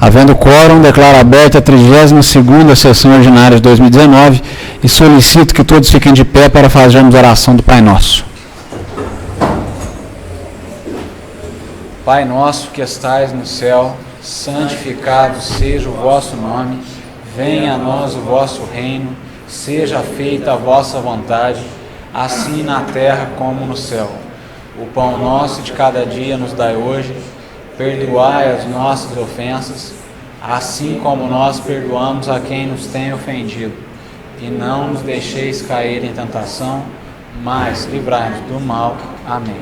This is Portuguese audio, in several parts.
Havendo quórum, declaro aberta a 32ª sessão ordinária de 2019 e solicito que todos fiquem de pé para fazermos a oração do Pai Nosso. Pai nosso que estais no céu, santificado seja o vosso nome, venha a nós o vosso reino, seja feita a vossa vontade, assim na terra como no céu. O pão nosso de cada dia nos dai hoje, perdoai as nossas ofensas, assim como nós perdoamos a quem nos tem ofendido. E não nos deixeis cair em tentação, mas livrai-nos do mal. Amém.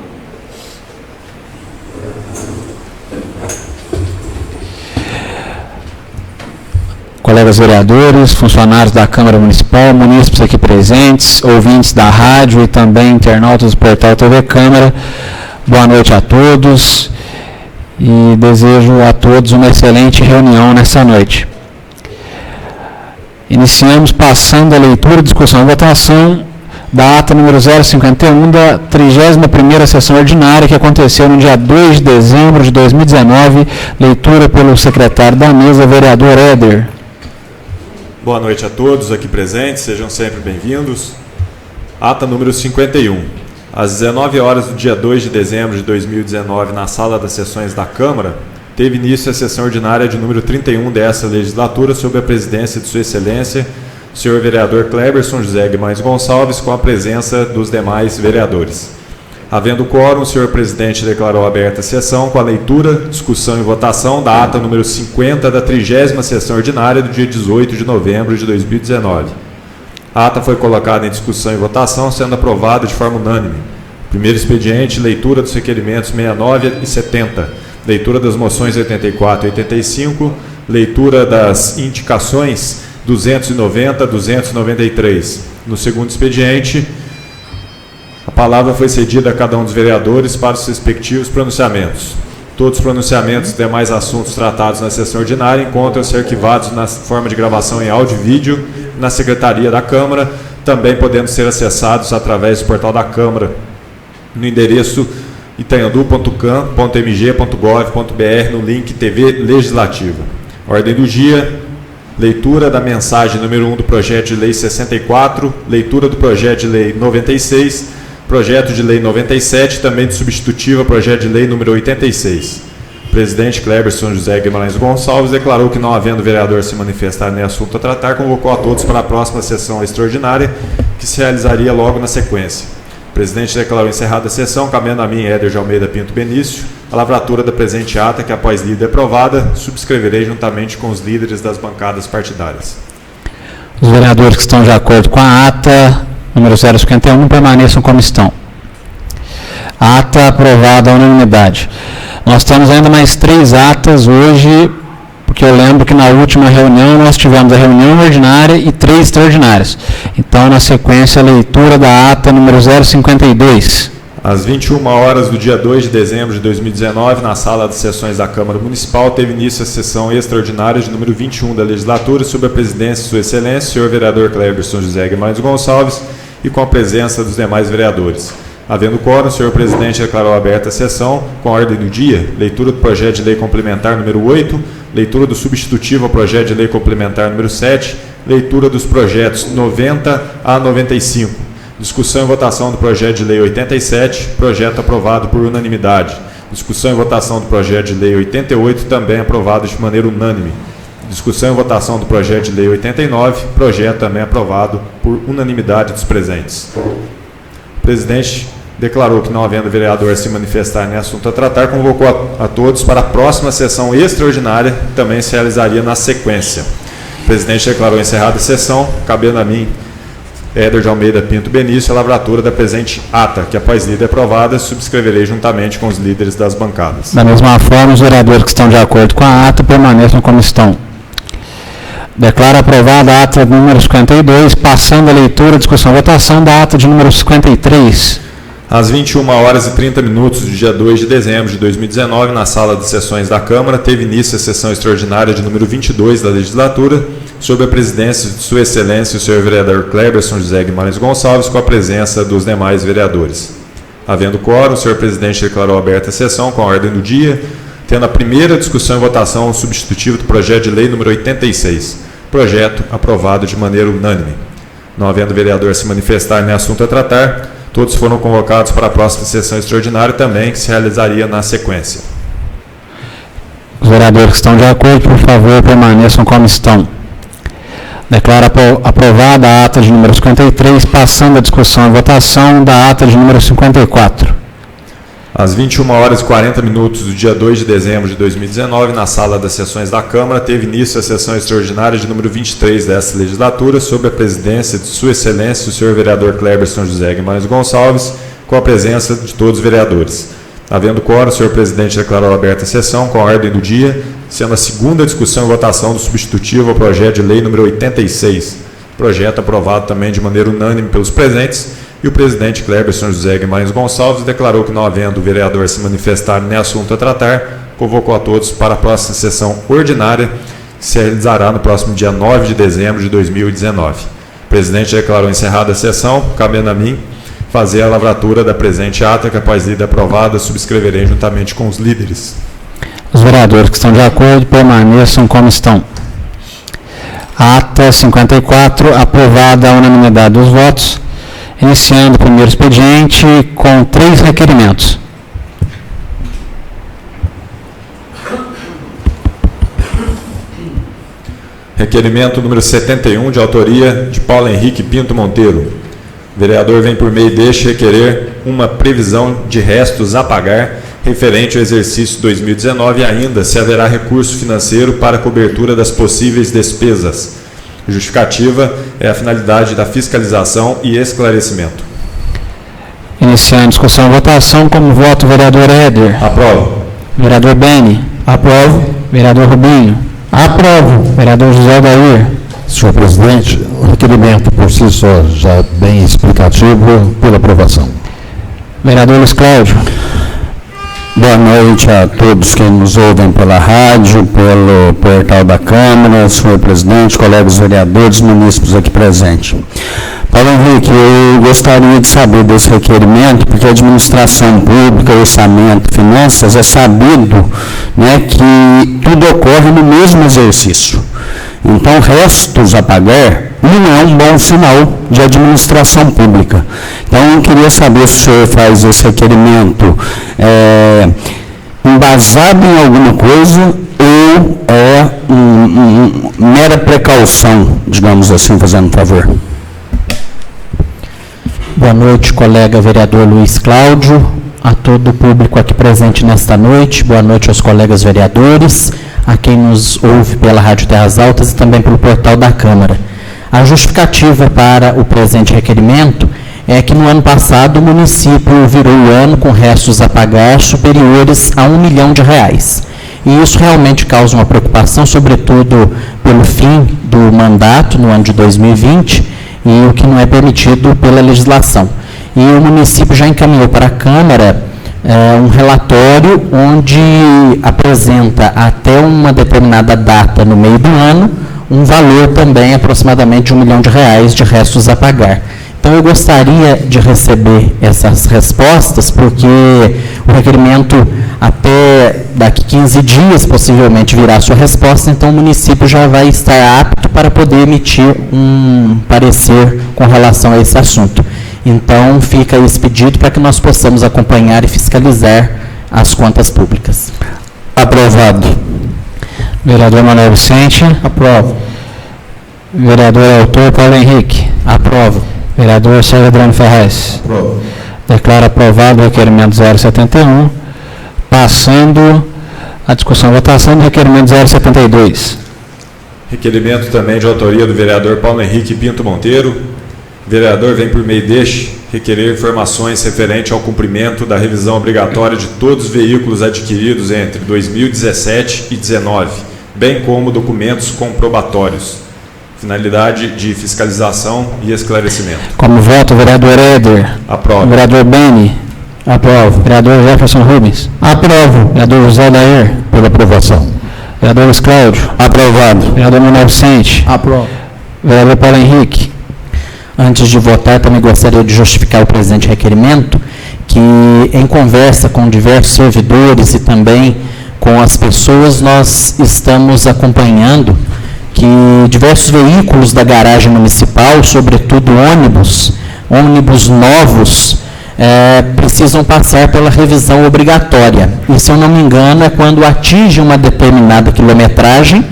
Colegas vereadores, funcionários da Câmara Municipal, munícipes aqui presentes, ouvintes da rádio e também internautas do portal TV Câmara, boa noite a todos e desejo a todos uma excelente reunião nessa noite. Iniciamos passando a leitura, discussão e votação da ata número 051 da 31ª sessão ordinária que aconteceu no dia 2 de dezembro de 2019, leitura pelo secretário da mesa, vereador Éder. Boa noite a todos aqui presentes, sejam sempre bem-vindos. Ata número 51. Às 19 horas do dia 2 de dezembro de 2019, na sala das sessões da Câmara, teve início a sessão ordinária de número 31 dessa legislatura, sob a presidência de Sua Excelência, o senhor vereador Cleberson José Guimarães Gonçalves, com a presença dos demais vereadores. Havendo quórum, o senhor presidente declarou aberta a sessão com a leitura, discussão e votação da ata número 50 da 30ª sessão ordinária do dia 18 de novembro de 2019. A ata foi colocada em discussão e votação, sendo aprovada de forma unânime. Primeiro expediente, leitura dos requerimentos 69 e 70, leitura das moções 84 e 85, leitura das indicações 290 e 293. No segundo expediente, a palavra foi cedida a cada um dos vereadores para os respectivos pronunciamentos. Todos os pronunciamentos e demais assuntos tratados na sessão ordinária encontram-se arquivados na forma de gravação em áudio e vídeo na Secretaria da Câmara, também podendo ser acessados através do portal da Câmara, no endereço itanhandu.cam.mg.gov.br, no link TV Legislativa. Ordem do dia: leitura da mensagem número 1 do projeto de lei 64, leitura do projeto de lei 96, projeto de lei 97, também de substitutiva projeto de lei número 86. O presidente Cleberson José Guimarães Gonçalves declarou que, não havendo vereador se manifestar nesse assunto a tratar, convocou a todos para a próxima sessão extraordinária, que se realizaria logo na sequência. O presidente declarou encerrada a sessão, cabendo a mim, Éder de Almeida Pinto Benício, a lavratura da presente ata, que, após lida e aprovada, subscreverei juntamente com os líderes das bancadas partidárias. Os vereadores que estão de acordo com a ata número 051 permaneçam como estão. A ata aprovada à unanimidade. Nós temos ainda mais 3 atas hoje, porque eu lembro que na última reunião nós tivemos a reunião ordinária e 3 extraordinárias. Então, na sequência, a leitura da ata número 052. Às 21 horas do dia 2 de dezembro de 2019, na sala de sessões da Câmara Municipal, teve início a sessão extraordinária de número 21 da legislatura, sob a presidência de Sua Excelência, o senhor vereador Cleberson José Guimarães Gonçalves, e com a presença dos demais vereadores. Havendo quórum, o senhor presidente declarou aberta a sessão com a ordem do dia: leitura do projeto de lei complementar número 8, leitura do substitutivo ao projeto de lei complementar número 7, leitura dos projetos 90 a 95, discussão e votação do projeto de lei 87, projeto aprovado por unanimidade, discussão e votação do projeto de lei 88, também aprovado de maneira unânime, discussão e votação do projeto de lei 89, projeto também aprovado por unanimidade dos presentes. O presidente declarou que, não havendo vereador se manifestar em assunto a tratar, convocou a todos para a próxima sessão extraordinária, que também se realizaria na sequência. O presidente declarou encerrada a sessão, cabendo a mim, Éder de Almeida Pinto Benício, a lavratura da presente ata, que, após lida e aprovada, subscreverei juntamente com os líderes das bancadas. Da mesma forma, os vereadores que estão de acordo com a ata permaneçam como estão. Declaro aprovada a ata número 52, passando a leitura, discussão e votação da ata de número 53. Às 21 horas e 30 minutos do dia 2 de dezembro de 2019, na sala de sessões da Câmara, teve início a sessão extraordinária de número 22 da legislatura, sob a presidência de Sua Excelência, o senhor vereador Cleberson José Guimarães Gonçalves, com a presença dos demais vereadores. Havendo quórum, o senhor presidente declarou aberta a sessão com a ordem do dia: tendo a primeira discussão e votação o substitutivo do projeto de lei número 86, projeto aprovado de maneira unânime. Não havendo vereador a se manifestar nem assunto a tratar, todos foram convocados para a próxima sessão extraordinária também, que se realizaria na sequência. Os vereadores que estão de acordo, por favor, permaneçam como estão. Declaro aprovada a ata de número 53, passando a discussão e votação da ata de número 54. Às 21h40 do dia 2 de dezembro de 2019, na sala das sessões da Câmara, teve início a sessão extraordinária de número 23 desta legislatura, sob a presidência de Sua Excelência, o senhor vereador Cleberson José Guimarães Gonçalves, com a presença de todos os vereadores. Havendo quórum, o senhor presidente declarou aberta a sessão com a ordem do dia, sendo a segunda discussão e votação do substitutivo ao projeto de lei número 86, projeto aprovado também de maneira unânime pelos presentes, e o presidente Cleberson José Guimarães Gonçalves declarou que, não havendo o vereador se manifestar nem assunto a tratar, convocou a todos para a próxima sessão ordinária, que se realizará no próximo dia 9 de dezembro de 2019. O presidente declarou encerrada a sessão, cabendo a mim fazer a lavratura da presente ata, que, após lida aprovada, subscreverei juntamente com os líderes. Os vereadores que estão de acordo permaneçam como estão. Ata 54, aprovada a unanimidade dos votos, iniciando o primeiro expediente com 3 requerimentos. Requerimento número 71, de autoria de Paulo Henrique Pinto Monteiro. O vereador vem por meio deste requerer uma previsão de restos a pagar referente ao exercício 2019 e ainda se haverá recurso financeiro para a cobertura das possíveis despesas. A justificativa é a finalidade da fiscalização e esclarecimento. Iniciando a discussão e votação, como voto o vereador Éder. Aprovo. Vereador Beni. Aprovo. Vereador Rubinho. Aprovo. Vereador José Dair. Senhor presidente, o requerimento por si só já bem explicativo, pela aprovação. Vereador Luiz Cláudio. Boa noite a todos que nos ouvem pela rádio, pelo portal da Câmara, senhor presidente, colegas vereadores, munícipes aqui presentes. Paulo Henrique, eu gostaria de saber desse requerimento, porque a administração pública, orçamento, finanças, é sabido, né, que tudo ocorre no mesmo exercício. Então, restos a pagar não é um bom sinal de administração pública. Então, eu queria saber se o senhor faz esse requerimento embasado em alguma coisa ou é mera precaução, digamos assim, fazendo um favor. Boa noite, colega vereador Luiz Cláudio, a todo o público aqui presente nesta noite. Boa noite aos colegas vereadores, a quem nos ouve pela Rádio Terras Altas e também pelo portal da Câmara. A justificativa para o presente requerimento é que no ano passado o município virou o ano com restos a pagar superiores a R$1 milhão. E isso realmente causa uma preocupação, sobretudo pelo fim do mandato no ano de 2020 e o que não é permitido pela legislação. E o município já encaminhou para a Câmara um relatório onde apresenta até uma determinada data no meio do ano um valor também aproximadamente de R$1 milhão de restos a pagar. Então, eu gostaria de receber essas respostas, porque o requerimento até daqui 15 dias possivelmente virá a sua resposta, então o município já vai estar apto para poder emitir um parecer com relação a esse assunto. Então, fica esse pedido para que nós possamos acompanhar e fiscalizar as contas públicas. Aprovado. Vereador Manuel Vicente. Aprovo. Vereador autor Paulo Henrique. Aprovo. Vereador Sérgio Adriano Ferraz. Aprovo. Declaro aprovado o requerimento 071. Passando a discussão e votação do requerimento 072. Requerimento também de autoria do vereador Paulo Henrique Pinto Monteiro. O vereador vem por meio deste requerer informações referente ao cumprimento da revisão obrigatória de todos os veículos adquiridos entre 2017 e 2019, bem como documentos comprobatórios. Finalidade de fiscalização e esclarecimento. Como voto, vereador Éder. Aprovo. Vereador Beni. Aprovo. Vereador Jefferson Rubens. Aprovo. Vereador José Dair. Pela aprovação. Vereador Luiz Cláudio. Aprovado. Vereador Manuel Vicente. Aprovo. Vereador Paulo Henrique. Antes de votar, também gostaria de justificar o presente requerimento, que em conversa com diversos servidores e também com as pessoas, nós estamos acompanhando que diversos veículos da garagem municipal, sobretudo ônibus novos, precisam passar pela revisão obrigatória. E, se eu não me engano, é quando atinge uma determinada quilometragem,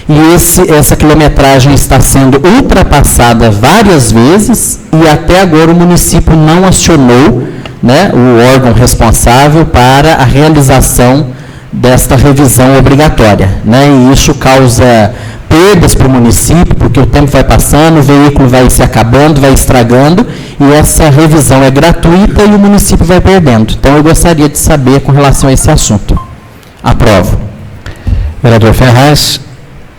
e essa quilometragem está sendo ultrapassada várias vezes, e até agora o município não acionou, né, o órgão responsável para a realização desta revisão obrigatória, né, e isso causa perdas para o município, porque o tempo vai passando, o veículo vai se acabando, vai estragando, e essa revisão é gratuita e o município vai perdendo. Então, eu gostaria de saber com relação a esse assunto. Aprovo. Vereador Ferraz.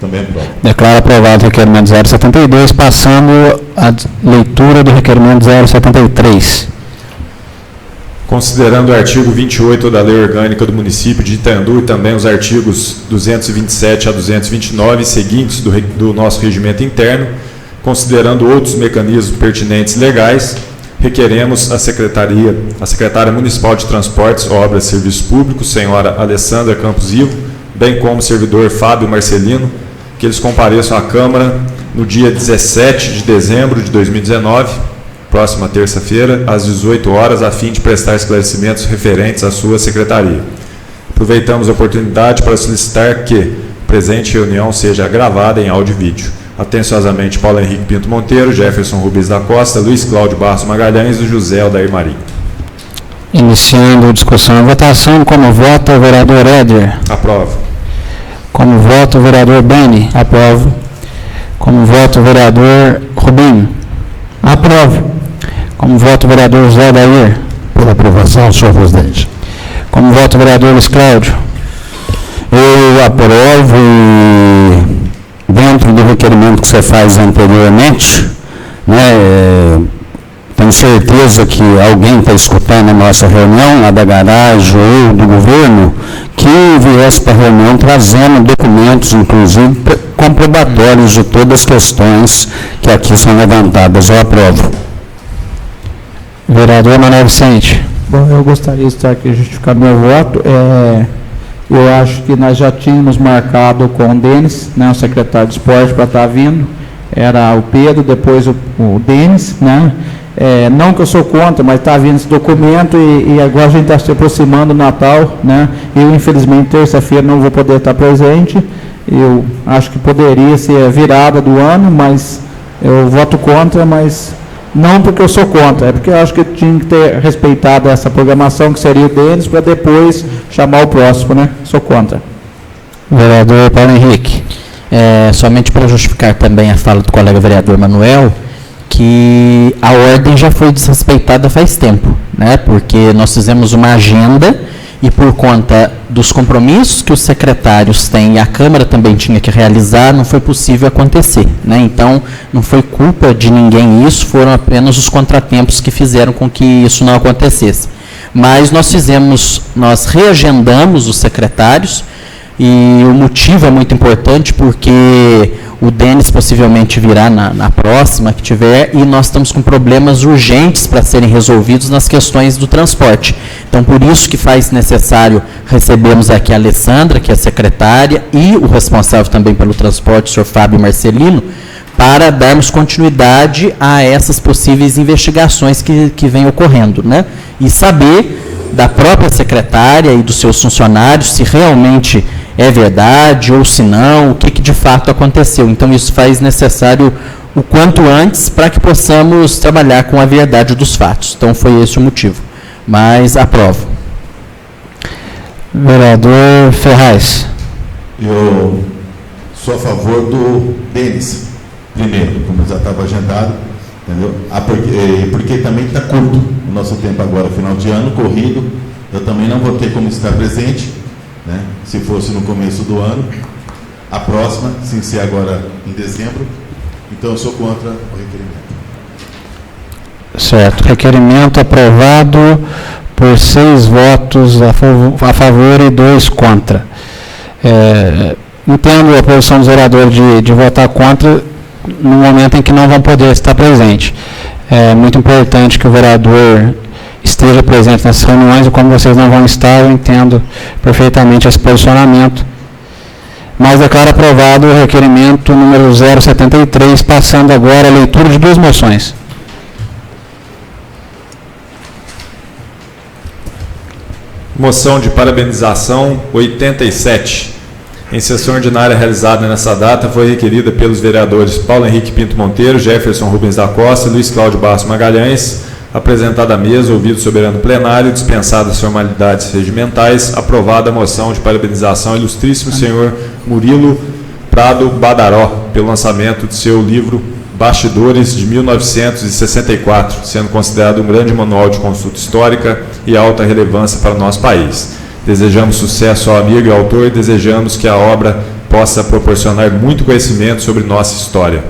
Também aprovo. Declaro aprovado o requerimento 072, passando a leitura do requerimento 073. Considerando o artigo 28 da Lei Orgânica do Município de Itandu e também os artigos 227 a 229 seguintes do nosso regimento interno, considerando outros mecanismos pertinentes legais, requeremos a secretária municipal de Transportes, Obras e Serviços Públicos, senhora Alessandra Campos Ivo, bem como o servidor Fábio Marcelino, que eles compareçam à Câmara no dia 17 de dezembro de 2019, próxima terça-feira, às 18 horas, a fim de prestar esclarecimentos referentes à sua secretaria. Aproveitamos a oportunidade para solicitar que a presente reunião seja gravada em áudio e vídeo. Atenciosamente, Paulo Henrique Pinto Monteiro, Jefferson Rubens da Costa, Luiz Cláudio Barros Magalhães e José Aldair Marinho. Iniciando a discussão e votação, como vota o vereador Éder? Aprovo. Como vota o vereador Beni? Aprovo. Como vota o vereador Rubinho? Aprovo. Como vota o vereador José Aldair? Por aprovação, senhor presidente. Como vota o vereador Luiz Cláudio? Eu aprovo e, dentro do requerimento que você faz anteriormente, né, tenho certeza que alguém está escutando a nossa reunião, lá da garagem ou do governo, que viesse para a reunião trazendo documentos, inclusive comprobatórios de todas as questões que aqui são levantadas. Eu aprovo. Vereador Manuel Vicente. Bom, eu gostaria de estar aqui justificar meu voto. Eu acho que nós já tínhamos marcado com o Denis, né, o secretário de esporte, para estar vindo. Era o Pedro, depois o Denis, né? Não que eu sou contra, mas está vindo esse documento e agora a gente está se aproximando do Natal, né? Eu, infelizmente, terça-feira não vou poder estar presente. Eu acho que poderia ser a virada do ano, mas eu voto contra, mas não porque eu sou contra, é porque eu acho que tinha que ter respeitado essa programação, que seria o Denis, para depois chamar o próximo, né? Sou contra. Vereador Paulo Henrique. Somente para justificar também a fala do colega vereador Manuel, que a ordem já foi desrespeitada faz tempo, né? Porque nós fizemos uma agenda e, por conta dos compromissos que os secretários têm e a Câmara também tinha que realizar, não foi possível acontecer, né? Então, não foi culpa de ninguém isso, foram apenas os contratempos que fizeram com que isso não acontecesse. Mas nós reagendamos os secretários, e o motivo é muito importante porque o Denis possivelmente virá na próxima que tiver, e nós estamos com problemas urgentes para serem resolvidos nas questões do transporte. Então, por isso que faz necessário recebermos aqui a Alessandra, que é a secretária, e o responsável também pelo transporte, o senhor Fábio Marcelino, para darmos continuidade a essas possíveis investigações que vêm ocorrendo, né? E saber da própria secretária e dos seus funcionários se realmente é verdade ou se não, o que de fato aconteceu. Então, isso faz necessário o quanto antes para que possamos trabalhar com a verdade dos fatos. Então, foi esse o motivo. Mas aprovo. Vereador Ferraz. Eu sou a favor do Denis, primeiro, como já estava agendado, entendeu? Porque também está curto o nosso tempo agora, final de ano, corrido. Eu também não vou ter como estar presente, né? Se fosse no começo do ano. A próxima, sem ser agora em dezembro. Então, eu sou contra o requerimento. Certo. Requerimento aprovado por 6 votos a favor e 2 contra. Entendo a posição dos vereadores de votar contra no momento em que não vão poder estar presentes. É muito importante que o vereador esteja presente nessas reuniões, e como vocês não vão estar, eu entendo perfeitamente esse posicionamento. Mas declaro aprovado o requerimento número 073, passando agora a leitura de 2 moções. Moção de parabenização 87. Em sessão ordinária realizada nessa data, foi requerida pelos vereadores Paulo Henrique Pinto Monteiro, Jefferson Rubens da Costa e Luiz Cláudio Basso Magalhães, apresentada à mesa, ouvido o soberano plenário, dispensadas as formalidades regimentais, aprovada a moção de parabenização ao ilustríssimo senhor Murilo Prado Badaró, pelo lançamento de seu livro Bastidores de 1964, sendo considerado um grande manual de consulta histórica e alta relevância para o nosso país. Desejamos sucesso ao amigo e autor e desejamos que a obra possa proporcionar muito conhecimento sobre nossa história.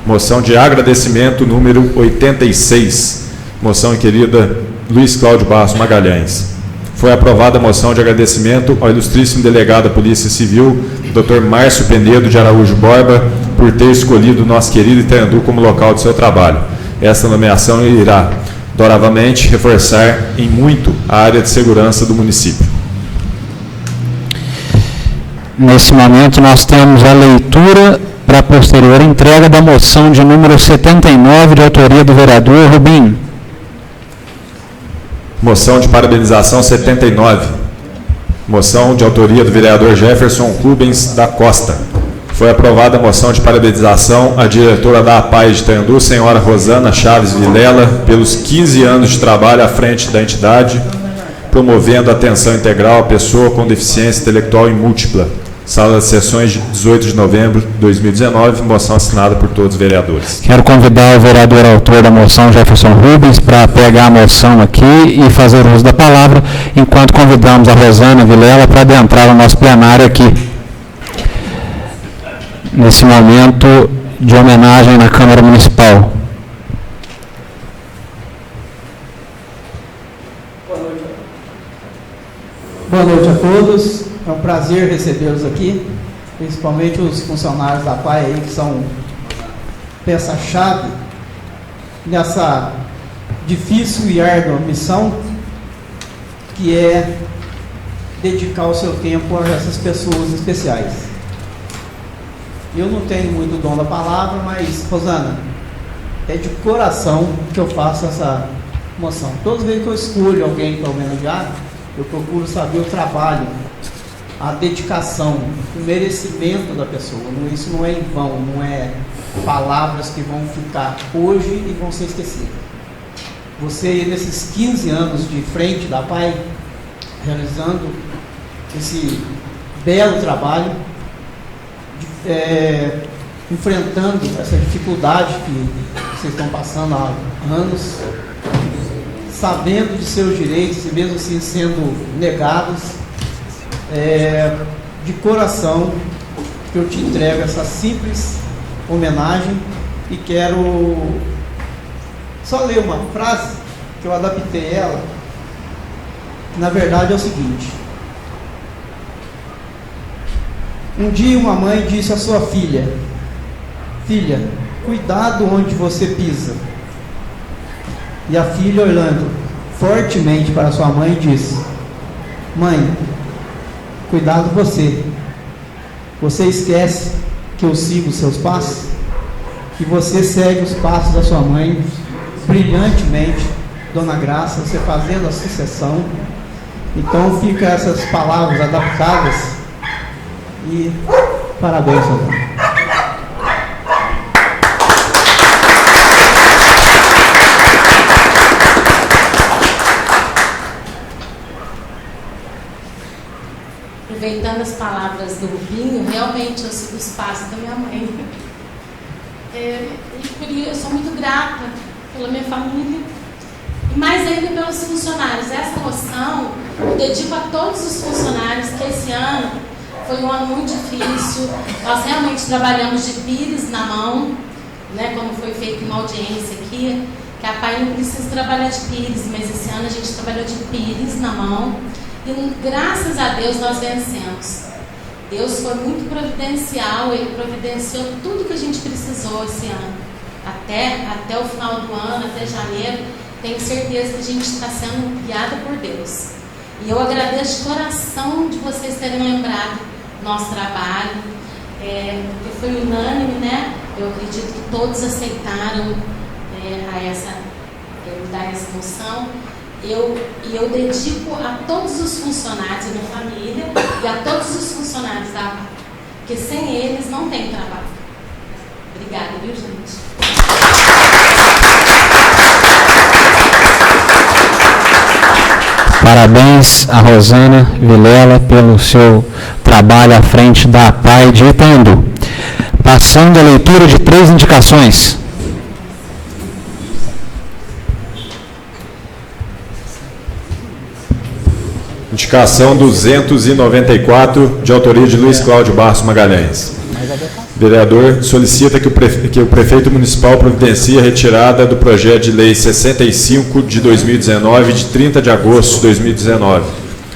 Moção de agradecimento número 86. Moção querida Luiz Cláudio Basso Magalhães. Foi aprovada a moção de agradecimento ao ilustríssimo delegado da Polícia Civil, Dr. Márcio Penedo de Araújo Borba, por ter escolhido nosso querido Itandu como local de seu trabalho. Esta nomeação irá doravamente reforçar em muito a área de segurança do município. Nesse momento, nós temos a leitura para a posterior entrega da moção de número 79, de autoria do vereador Rubim. Moção de parabenização 79. Moção de autoria do vereador Jefferson Rubens da Costa. Foi aprovada a moção de parabenização à diretora da APAI de Itandu, senhora Rosana Chaves Vilela, pelos 15 anos de trabalho à frente da entidade, promovendo a atenção integral à pessoa com deficiência intelectual e múltipla. Sala de sessões de 18 de novembro de 2019, moção assinada por todos os vereadores. Quero convidar o vereador autor da moção, Jefferson Rubens, para pegar a moção aqui e fazer uso da palavra, enquanto convidamos a Rosana Vilela para adentrar no nosso plenário aqui. Nesse momento de homenagem na Câmara Municipal. Boa noite a todos. É um prazer recebê-los aqui, principalmente os funcionários da APAI aí, que são peça-chave nessa difícil e árdua missão, que é dedicar o seu tempo a essas pessoas especiais. Eu não tenho muito dom da palavra, mas, Rosana, é de coração que eu faço essa moção. Todas as vezes que eu escolho alguém para homenagear, eu procuro saber o trabalho, a dedicação, o merecimento da pessoa. Isso não é em vão, não é palavras que vão ficar hoje e vão ser esquecidas. Você, nesses 15 anos de frente da APAI, realizando esse belo trabalho, enfrentando essa dificuldade que vocês estão passando há anos, sabendo de seus direitos e mesmo assim sendo negados, de coração que eu te entrego essa simples homenagem e quero só ler uma frase que eu adaptei ela, que na verdade é o seguinte: um dia uma mãe disse à sua filha: filha, cuidado onde você pisa. E a filha, olhando fortemente para sua mãe, disse: mãe, cuidado você. Você esquece que eu sigo os seus passos? E você segue os passos da sua mãe brilhantemente, Dona Graça, você fazendo a sucessão. Então fica essas palavras adaptadas e parabéns, Dona. Aproveitando as palavras do Rubinho, realmente eu sigo os passos da minha mãe. E por isso eu sou muito grata pela minha família e mais ainda pelos funcionários. Essa moção eu dedico a todos os funcionários, que esse ano foi um ano muito difícil. Nós realmente trabalhamos de pires na mão, né, como foi feita uma audiência aqui, que a APAI não precisa trabalhar de pires, mas esse ano a gente trabalhou de pires na mão. E graças a Deus nós vencemos. Deus foi muito providencial, Ele providenciou tudo que a gente precisou esse ano. até o final do ano, até janeiro, tenho certeza que a gente está sendo guiado por Deus. E eu agradeço de coração de vocês terem lembrado nosso trabalho, porque foi unânime, né? Eu acredito que todos aceitaram dar essa moção. Eu dedico a todos os funcionários da minha família e a todos os funcionários da APAI, porque sem eles não tem trabalho. Obrigada, viu, gente? Parabéns a Rosana Vilela pelo seu trabalho à frente da APAI de Itandu. Passando a leitura de 3 indicações. Indicação 294, de autoria de Luiz Cláudio Barros Magalhães. Vereador solicita que o prefeito municipal providencie a retirada do projeto de lei 65 de 2019, de 30 de agosto de 2019,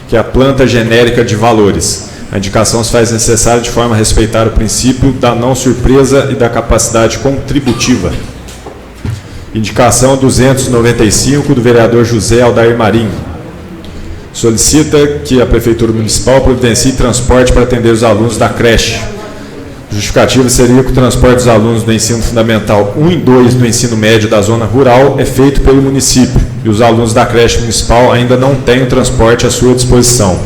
que é a planta genérica de valores. A indicação se faz necessária de forma a respeitar o princípio da não surpresa e da capacidade contributiva. Indicação 295, do vereador José Aldair Marinho. Solicita que a Prefeitura Municipal providencie transporte para atender os alunos da creche. Justificativa seria que o transporte dos alunos do ensino fundamental 1 e 2 do ensino médio da zona rural é feito pelo município e os alunos da creche municipal ainda não têm o transporte à sua disposição.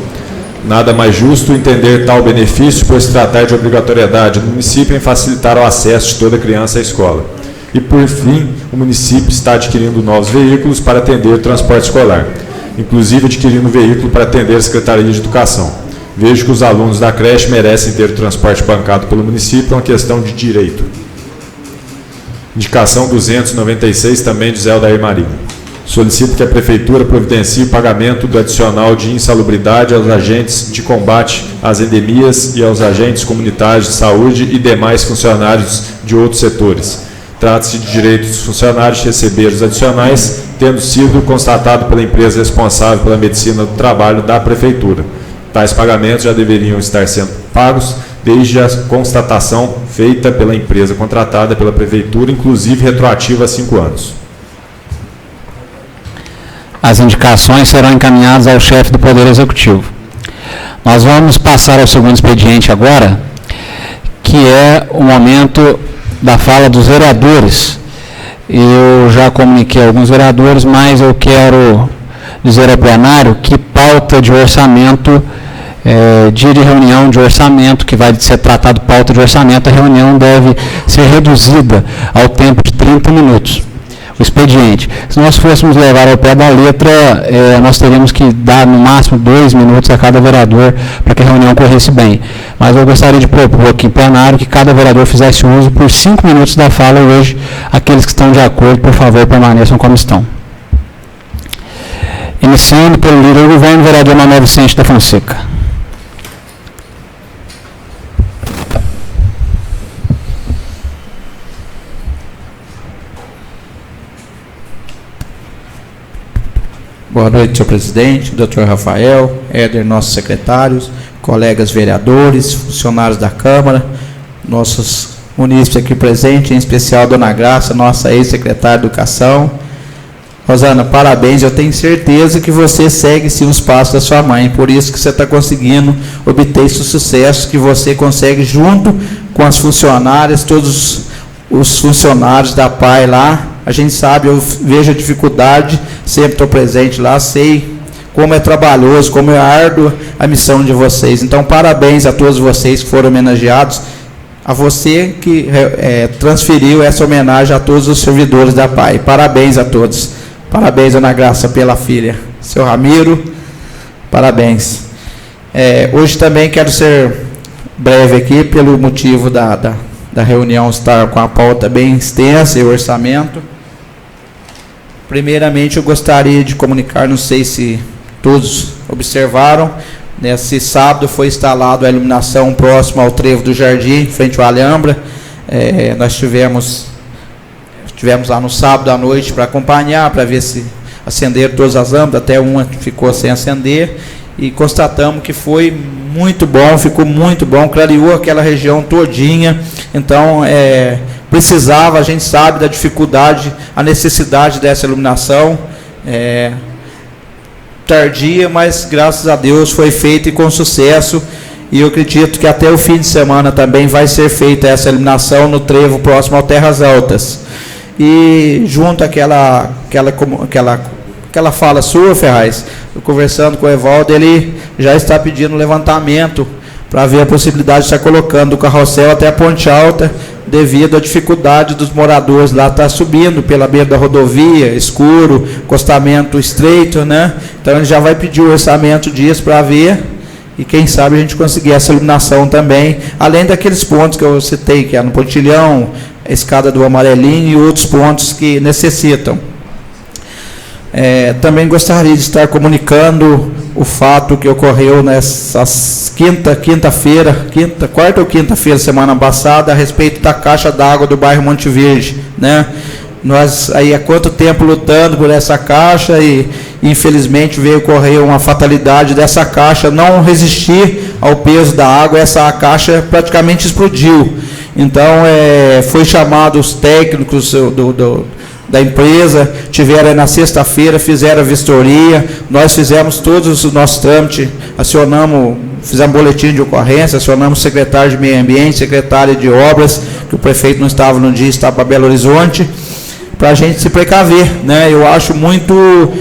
Nada mais justo entender tal benefício, pois se tratar de obrigatoriedade do município em facilitar o acesso de toda criança à escola. E, por fim, o município está adquirindo novos veículos para atender o transporte escolar, inclusive adquirindo um veículo para atender a Secretaria de Educação. Vejo que os alunos da creche merecem ter o transporte bancado pelo município, é uma questão de direito. Indicação 296, também de Zé Aldair Marinho. Solicito que a Prefeitura providencie o pagamento do adicional de insalubridade aos agentes de combate às endemias e aos agentes comunitários de saúde e demais funcionários de outros setores. Trata-se de direitos dos funcionários de receber os adicionais, tendo sido constatado pela empresa responsável pela medicina do trabalho da Prefeitura. Tais pagamentos já deveriam estar sendo pagos desde a constatação feita pela empresa contratada pela Prefeitura, inclusive retroativa a 5 anos. As indicações serão encaminhadas ao chefe do Poder Executivo. Nós vamos passar ao segundo expediente agora, que é o momento da fala dos vereadores. Eu já comuniquei a alguns vereadores, mas eu quero dizer ao plenário que pauta de orçamento, dia de reunião de orçamento, que vai ser tratado pauta de orçamento, a reunião deve ser reduzida ao tempo de 30 minutos. O expediente. Se nós fôssemos levar ao pé da letra, nós teríamos que dar no máximo 2 minutos a cada vereador para que a reunião corresse bem. Mas eu gostaria de propor aqui em plenário que cada vereador fizesse uso por 5 minutos da fala hoje. Aqueles que estão de acordo, por favor, permaneçam como estão. Iniciando pelo líder do governo, vereador Manuel Vicente da Fonseca. Boa noite, senhor presidente, doutor Rafael, Éder, nossos secretários, colegas vereadores, funcionários da Câmara, nossos munícipes aqui presentes, em especial a dona Graça, nossa ex-secretária de Educação. Rosana, parabéns, eu tenho certeza que você segue sim os passos da sua mãe, por isso que você está conseguindo obter esse sucesso que você consegue junto com as funcionárias, todos os funcionários da APAI lá. A gente sabe, eu vejo a dificuldade, sempre estou presente lá, sei como é trabalhoso, como é árdua a missão de vocês. Então, parabéns a todos vocês que foram homenageados, a você que transferiu essa homenagem a todos os servidores da APAI. Parabéns a todos. Parabéns, Ana Graça, pela filha. Seu Ramiro, parabéns. Hoje também quero ser breve aqui, pelo motivo da reunião estar com a pauta bem extensa e o orçamento. Primeiramente, eu gostaria de comunicar, não sei se todos observaram, nesse sábado foi instalado a iluminação próxima ao trevo do Jardim, frente ao Alhambra. Nós tivemos lá no sábado à noite para acompanhar, para ver se acenderam todas as lâmpadas, até uma ficou sem acender, e constatamos que foi muito bom, ficou muito bom, clareou aquela região todinha. Então, precisava, a gente sabe da dificuldade, a necessidade dessa iluminação, tardia, mas graças a Deus foi feita e com sucesso, e eu acredito que até o fim de semana também vai ser feita essa iluminação no trevo próximo ao Terras Altas. E junto àquela fala sua, Ferraz, conversando com o Evaldo, ele já está pedindo um levantamento para ver a possibilidade de estar colocando o carrossel até a Ponte Alta, devido à dificuldade dos moradores lá estar subindo pela beira da rodovia, escuro, acostamento estreito, né? Então ele já vai pedir o orçamento disso para ver, e quem sabe a gente conseguir essa iluminação também, além daqueles pontos que eu citei, que é no Pontilhão, a escada do Amarelinho e outros pontos que necessitam. Também gostaria de estar comunicando o fato que ocorreu nessa quarta ou quinta-feira, semana passada, a respeito da caixa d'água do bairro Monte Verde, né? Nós aí há quanto tempo lutando por essa caixa e infelizmente veio ocorrer uma fatalidade dessa caixa não resistir ao peso da água, essa caixa praticamente explodiu. Então foi chamado os técnicos da empresa, tiveram na sexta-feira, fizeram a vistoria, nós fizemos todos os nossos trâmites, fizemos boletim de ocorrência, acionamos o secretário de Meio Ambiente, secretário de Obras, que o prefeito não estava no dia, estava para Belo Horizonte, para a gente se precaver, né? Eu acho muito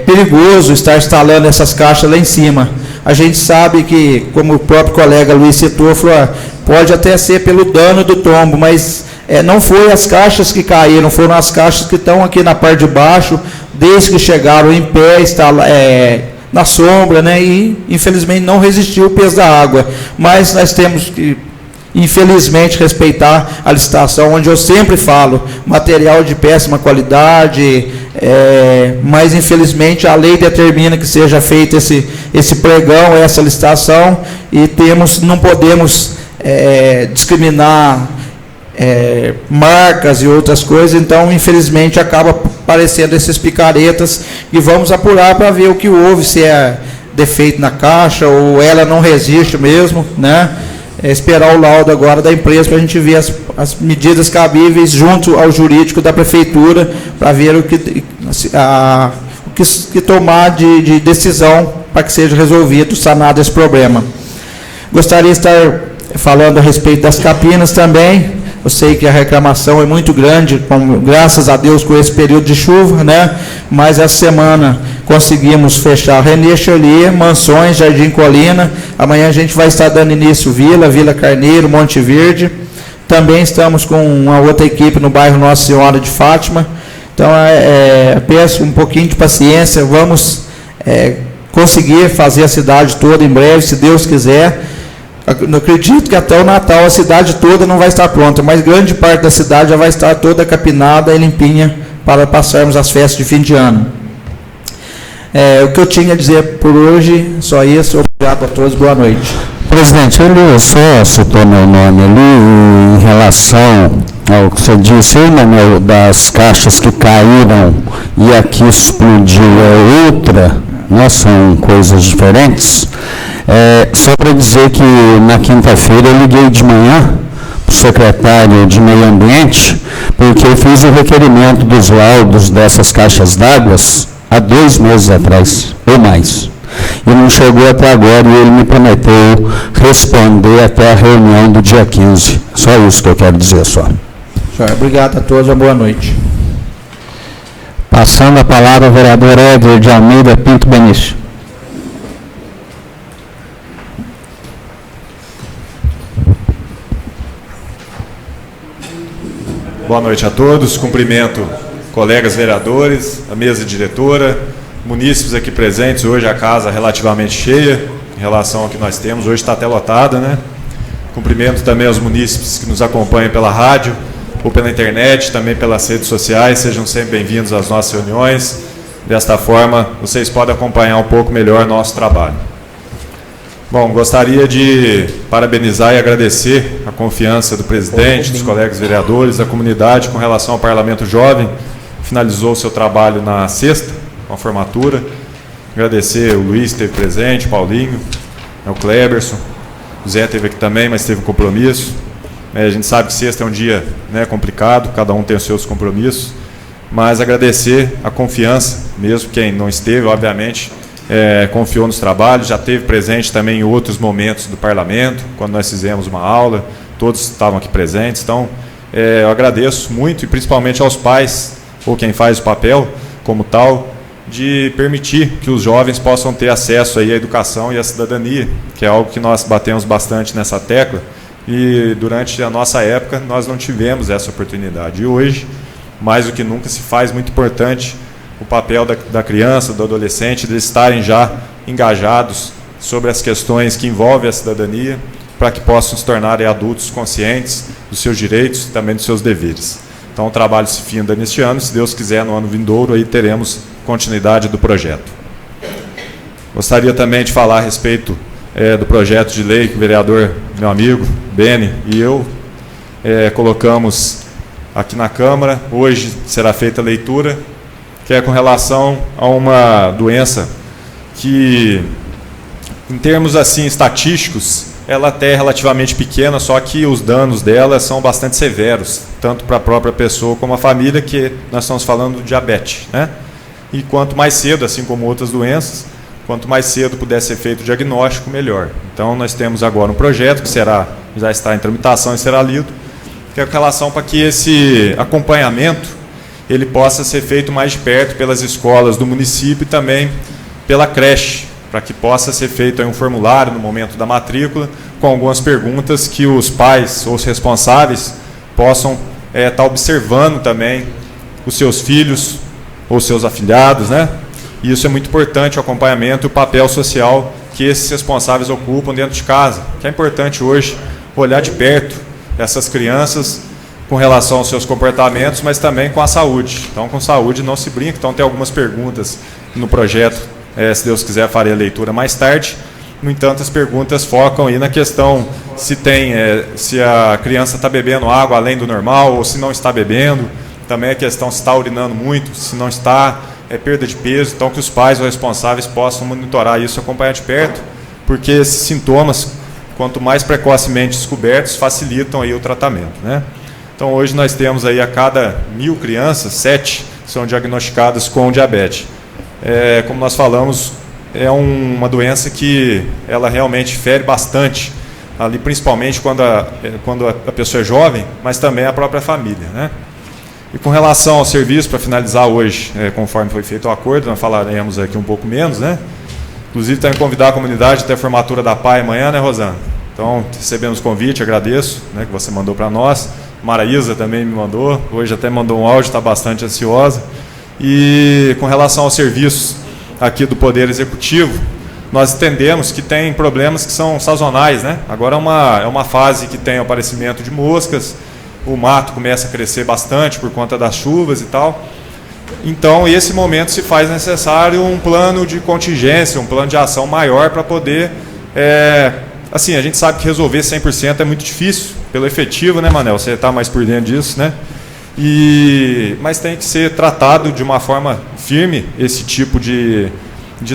perigoso estar instalando essas caixas lá em cima. A gente sabe que, como o próprio colega Luiz citou, pode até ser pelo dano do tombo, mas não foi as caixas que caíram, foram as caixas que estão aqui na parte de baixo, desde que chegaram em pé, na sombra, né? E infelizmente não resistiu o peso da água. Mas nós temos que, infelizmente, respeitar a licitação, onde eu sempre falo, material de péssima qualidade, mas infelizmente a lei determina que seja feito esse pregão, essa licitação, e não podemos discriminar marcas e outras coisas, então infelizmente acaba aparecendo esses picaretas, e vamos apurar para ver o que houve, se é defeito na caixa ou ela não resiste mesmo, né? Esperar o laudo agora da empresa para a gente ver as medidas cabíveis junto ao jurídico da prefeitura, para ver o que tomar de decisão para que seja resolvido, sanado esse problema. Gostaria de estar falando a respeito das capinas também. Eu sei que a reclamação é muito grande, graças a Deus, com esse período de chuva, né? Mas essa semana conseguimos fechar René Charlier, Mansões, Jardim Colina. Amanhã a gente vai estar dando início Vila Carneiro, Monte Verde. Também estamos com uma outra equipe no bairro Nossa Senhora de Fátima. Então, peço um pouquinho de paciência, vamos conseguir fazer a cidade toda em breve, se Deus quiser. Eu acredito que até o Natal a cidade toda não vai estar pronta, mas grande parte da cidade já vai estar toda capinada e limpinha para passarmos as festas de fim de ano. O que eu tinha a dizer por hoje, só isso. Obrigado a todos, boa noite. Presidente, ele só citou meu nome ali em relação ao que você disse, Manuel, das caixas que caíram e aqui explodiu outra, né, são coisas diferentes. Só para dizer que na quinta-feira eu liguei de manhã para o secretário de Meio Ambiente, porque eu fiz o requerimento dos laudos dessas caixas d'água há 2 meses atrás, ou mais. E não chegou até agora, e ele me prometeu responder até a reunião do dia 15. Só isso que eu quero dizer, só. Obrigado a todos, uma boa noite. Passando a palavra ao vereador Éder de Almeida Pinto Benício. Boa noite a todos, cumprimento colegas vereadores, a mesa diretora, munícipes aqui presentes. Hoje a casa relativamente cheia em relação ao que nós temos, hoje está até lotada, né? Cumprimento também aos munícipes que nos acompanham pela rádio ou pela internet, também pelas redes sociais. Sejam sempre bem-vindos às nossas reuniões. Desta forma, vocês podem acompanhar um pouco melhor nosso trabalho. Bom, gostaria de parabenizar e agradecer a confiança do presidente, dos colegas vereadores, da comunidade com relação ao Parlamento Jovem. Finalizou o seu trabalho na sexta, com a formatura. Agradecer o Luiz, que esteve presente, Paulinho, o Kleberson, o Zé esteve aqui também, mas teve um compromisso. A gente sabe que sexta é um dia, né, complicado, cada um tem os seus compromissos, mas agradecer a confiança, mesmo quem não esteve, obviamente, confiou nos trabalhos, já esteve presente também em outros momentos do parlamento, quando nós fizemos uma aula, todos estavam aqui presentes. Então, eu agradeço muito, e principalmente aos pais, ou quem faz o papel como tal, de permitir que os jovens possam ter acesso aí à educação e à cidadania, que é algo que nós batemos bastante nessa tecla, e durante a nossa época nós não tivemos essa oportunidade. E hoje, mais do que nunca, se faz muito importante o papel da criança, do adolescente, de estarem já engajados sobre as questões que envolvem a cidadania, para que possam se tornarem adultos conscientes dos seus direitos e também dos seus deveres. Então o trabalho se finda neste ano, se Deus quiser, no ano vindouro, aí teremos continuidade do projeto. Gostaria também de falar a respeito do projeto de lei que o vereador, meu amigo, Beni, e eu colocamos aqui na Câmara. Hoje será feita a leitura, que é com relação a uma doença que, em termos assim estatísticos, ela até é relativamente pequena, só que os danos dela são bastante severos, tanto para a própria pessoa como a família, que nós estamos falando do diabetes, né? E quanto mais cedo, assim como outras doenças, quanto mais cedo puder ser feito o diagnóstico, melhor. Então nós temos agora um projeto que já está em tramitação e será lido, que é com relação para que esse acompanhamento ele possa ser feito mais de perto pelas escolas do município e também pela creche, para que possa ser feito aí um formulário no momento da matrícula, com algumas perguntas que os pais ou os responsáveis possam estar observando também os seus filhos ou seus afilhados, né? E isso é muito importante, o acompanhamento e o papel social que esses responsáveis ocupam dentro de casa, que é importante hoje olhar de perto essas crianças com relação aos seus comportamentos, mas também com a saúde. Então, com saúde não se brinca. Então, tem algumas perguntas no projeto, se Deus quiser, farei a leitura mais tarde. No entanto, as perguntas focam aí na questão se a criança está bebendo água além do normal ou se não está bebendo. Também a questão se está urinando muito, se não está, perda de peso. Então, que os pais ou responsáveis possam monitorar isso e acompanhar de perto, porque esses sintomas, quanto mais precocemente descobertos, facilitam aí o tratamento, né? Então, hoje nós temos aí a cada 1.000 crianças, 7 são diagnosticadas com diabetes. Como nós falamos, é uma doença que ela realmente fere bastante, ali principalmente quando a pessoa é jovem, mas também a própria família, né? E com relação ao serviço, para finalizar hoje, conforme foi feito o acordo, nós falaremos aqui um pouco menos, né? Inclusive, também convidar a comunidade até a formatura da PAI amanhã, né, Rosana? Então, recebemos o convite, agradeço, né, que você mandou para nós. Maraísa também me mandou, hoje até mandou um áudio, está bastante ansiosa. E com relação aos serviços aqui do Poder Executivo, nós entendemos que tem problemas que são sazonais, né? Agora é uma fase que tem o aparecimento de moscas, o mato começa a crescer bastante por conta das chuvas e tal. Então, nesse momento se faz necessário um plano de contingência, um plano de ação maior para poder... assim, a gente sabe que resolver 100% é muito difícil, pelo efetivo, né, Manel? Você está mais por dentro disso, né? Mas tem que ser tratado de uma forma firme esse tipo de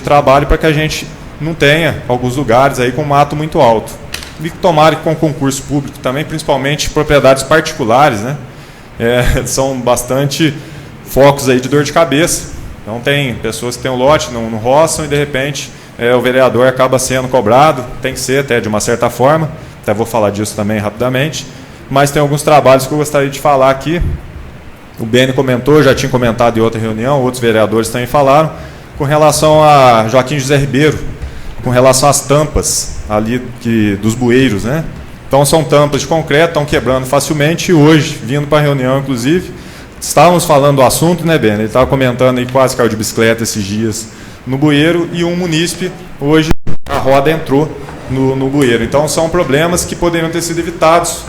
trabalho, para que a gente não tenha alguns lugares aí com mato muito alto. E tomara que com concurso público também, principalmente propriedades particulares, né? São bastante focos aí de dor de cabeça. Então tem pessoas que têm um lote, não roçam e de repente o vereador acaba sendo cobrado, tem que ser até de uma certa forma, até vou falar disso também rapidamente, mas tem alguns trabalhos que eu gostaria de falar aqui. O Beni comentou, já tinha comentado em outra reunião, outros vereadores também falaram, com relação a Joaquim José Ribeiro, com relação às tampas ali dos bueiros, né? Então são tampas de concreto, estão quebrando facilmente, e hoje, vindo para a reunião, inclusive, estávamos falando do assunto, né, Beni? Ele estava comentando aí, quase caiu de bicicleta esses dias no bueiro, e um munícipe, hoje, a roda entrou no bueiro. Então são problemas que poderiam ter sido evitados,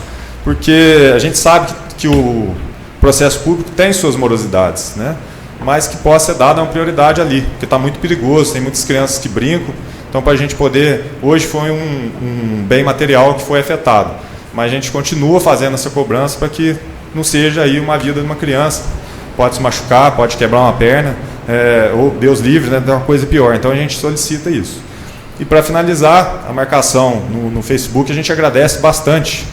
porque a gente sabe que o processo público tem suas morosidades, né? Mas que possa ser dada uma prioridade ali, porque está muito perigoso, tem muitas crianças que brincam. Então, para a gente poder... Hoje foi um bem material que foi afetado, mas a gente continua fazendo essa cobrança para que não seja aí uma vida de uma criança. Pode se machucar, pode quebrar uma perna, ou Deus livre, né, de uma coisa pior. Então, a gente solicita isso. E para finalizar, a marcação no Facebook, a gente agradece bastante.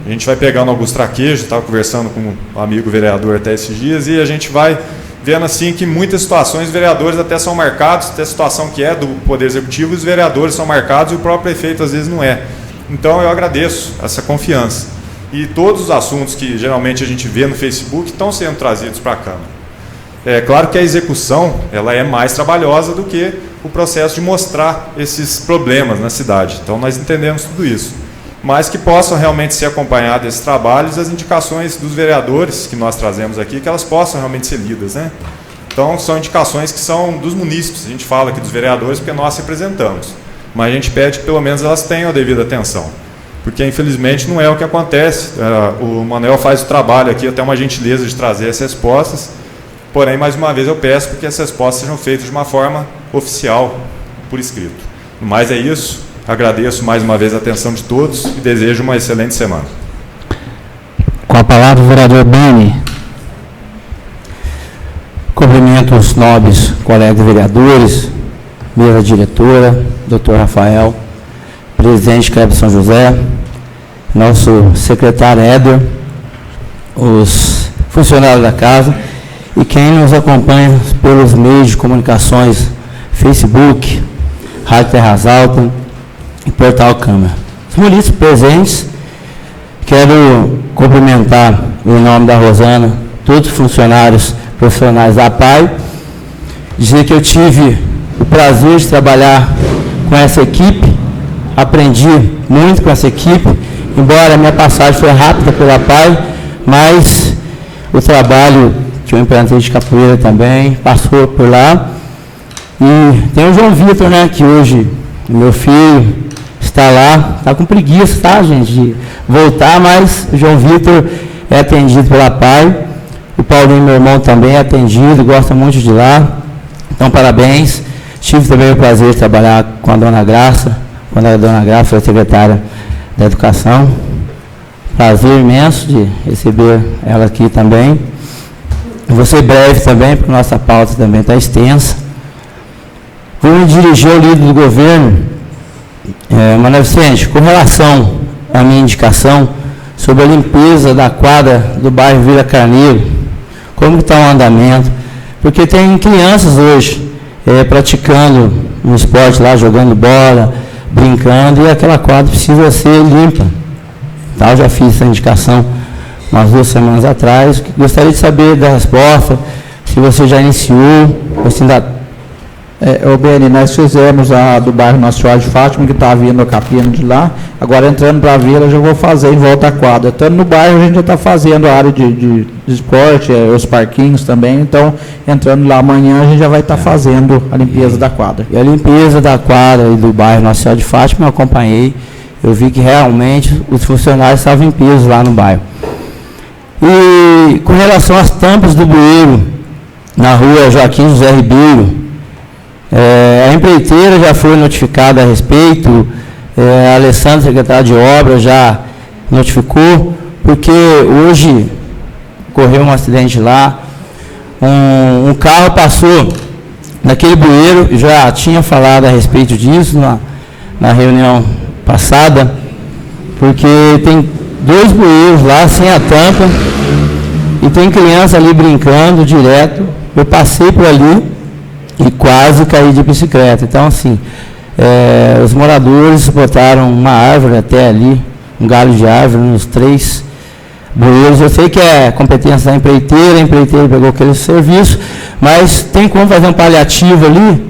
A A gente vai pegando alguns traquejos, estava conversando com um amigo vereador até esses dias, e a gente vai vendo assim que em muitas situações os vereadores até são marcados, até a situação que é do Poder Executivo, os vereadores são marcados e o próprio prefeito às vezes não é. Então eu agradeço essa confiança. E todos os assuntos que geralmente a gente vê no Facebook estão sendo trazidos para a Câmara. É claro que a execução ela é mais trabalhosa do que o processo de mostrar esses problemas na cidade. Então nós entendemos tudo isso. Mas que possam realmente ser acompanhados esses trabalhos, as indicações dos vereadores que nós trazemos aqui, que elas possam realmente ser lidas, né? Então são indicações que são dos munícipes, a gente fala aqui dos vereadores porque nós representamos. Mas a gente pede que pelo menos elas tenham a devida atenção. Porque infelizmente não é o que acontece. O Manuel faz o trabalho aqui, até uma gentileza de trazer as respostas. Porém, mais uma vez eu peço que essas respostas sejam feitas de uma forma oficial, por escrito. No mais é isso. Agradeço mais uma vez a atenção de todos e desejo uma excelente semana. Com a palavra o vereador Beni. Cumprimento os nobres colegas vereadores, mesa diretora, doutor Rafael, presidente Cleber São José, nosso secretário Éder, os funcionários da casa e quem nos acompanha pelos meios de comunicações, Facebook, Rádio Terras Altas e Portal Câmara. Os munícipes presentes, quero cumprimentar em nome da Rosana, todos os funcionários profissionais da PAI, dizer que eu tive o prazer de trabalhar com essa equipe, aprendi muito com essa equipe, embora a minha passagem foi rápida pela PAI, mas o trabalho que eu implantei de capoeira também passou por lá. E tem o João Vitor, né, que hoje, meu filho, está lá, está com preguiça, tá, gente, de voltar, mas o João Vitor é atendido pela PAI, o Paulinho, meu irmão, também é atendido, gosta muito de lá, então parabéns. Tive também o prazer de trabalhar com a dona Graça, quando a dona Graça foi secretária da Educação, prazer imenso de receber ela aqui também. Vou ser breve também, porque nossa pauta também está extensa. Vou me dirigir ao líder do governo, Manuel Vicente, com relação à minha indicação sobre a limpeza da quadra do bairro Vila Carneiro, como está o andamento, porque tem crianças hoje praticando um esporte lá, jogando bola, brincando, e aquela quadra precisa ser limpa. Tá, eu já fiz essa indicação umas 2 semanas atrás. Gostaria de saber da resposta, se você já iniciou, ou se ainda... Beni, nós fizemos a do bairro Nossa Senhora de Fátima, que está vindo a capina de lá. Agora, entrando para a vila, já vou fazer em volta à quadra. Estando no bairro, a gente já está fazendo a área de esporte, os parquinhos também. Então, entrando lá amanhã, a gente já vai estar fazendo a limpeza da quadra. E a limpeza da quadra e do bairro Nossa Senhora de Fátima, eu acompanhei. Eu vi que realmente os funcionários estavam em peso lá no bairro. E com relação às tampas do bueiro, na rua Joaquim José Ribeiro, a empreiteira já foi notificada a respeito, a Alessandra, secretária de obras, já notificou, porque hoje ocorreu um acidente lá, um carro passou naquele bueiro, já tinha falado a respeito disso na reunião passada, porque tem 2 bueiros lá sem a tampa e tem criança ali brincando direto. Eu passei por ali e quase caí de bicicleta. Então, assim, os moradores botaram uma árvore até ali, um galho de árvore, nos 3 bueiros. Eu sei que é competência da empreiteira, a empreiteira pegou aquele serviço, mas tem como fazer um paliativo ali?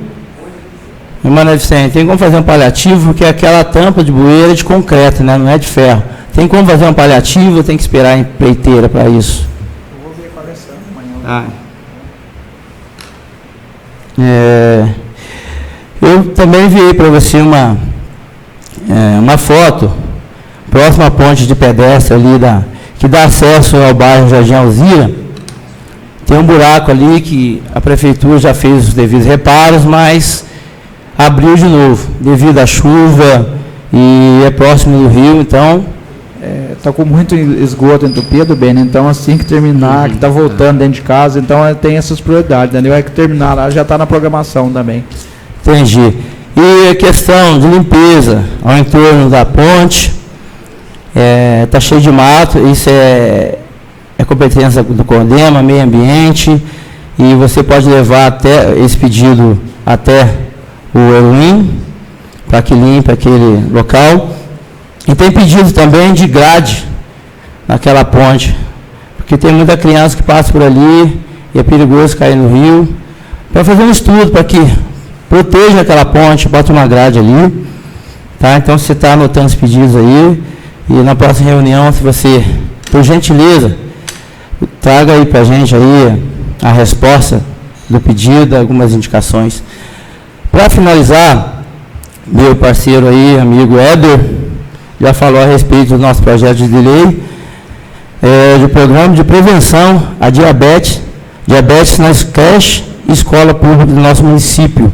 Manuel Vicente, tem como fazer um paliativo, porque aquela tampa de bueiro é de concreto, né? Não é de ferro. Tem como fazer um paliativo, tem que esperar a empreiteira para isso? Eu vou ver com a Alessandra amanhã. Eu também enviei para você uma foto, próxima à ponte de pedestre ali, que dá acesso ao bairro Jardim Alzira. Tem um buraco ali que a prefeitura já fez os devidos reparos, mas abriu de novo, devido à chuva, e é próximo do rio, então... Está com muito esgoto entupido, Beni, então assim que terminar, que está voltando dentro de casa, então tem essas prioridades, entendeu? É que terminar lá, já está na programação também. Entendi. E a questão de limpeza ao entorno da ponte, Está cheio de mato, isso é competência do CONDEMA, meio ambiente, e você pode levar até esse pedido até o ELUIM, para que limpe aquele local. E tem pedido também de grade naquela ponte, porque tem muita criança que passa por ali e é perigoso cair no rio, para fazer um estudo para que proteja aquela ponte, bota uma grade ali, tá? Então você está anotando os pedidos aí, e na próxima reunião, se você, por gentileza, traga aí para a gente aí a resposta do pedido, algumas indicações. Para finalizar, meu parceiro aí, amigo Éder, já falou a respeito do nosso projeto de lei, de programa de prevenção à diabetes nas creches e escola pública do nosso município.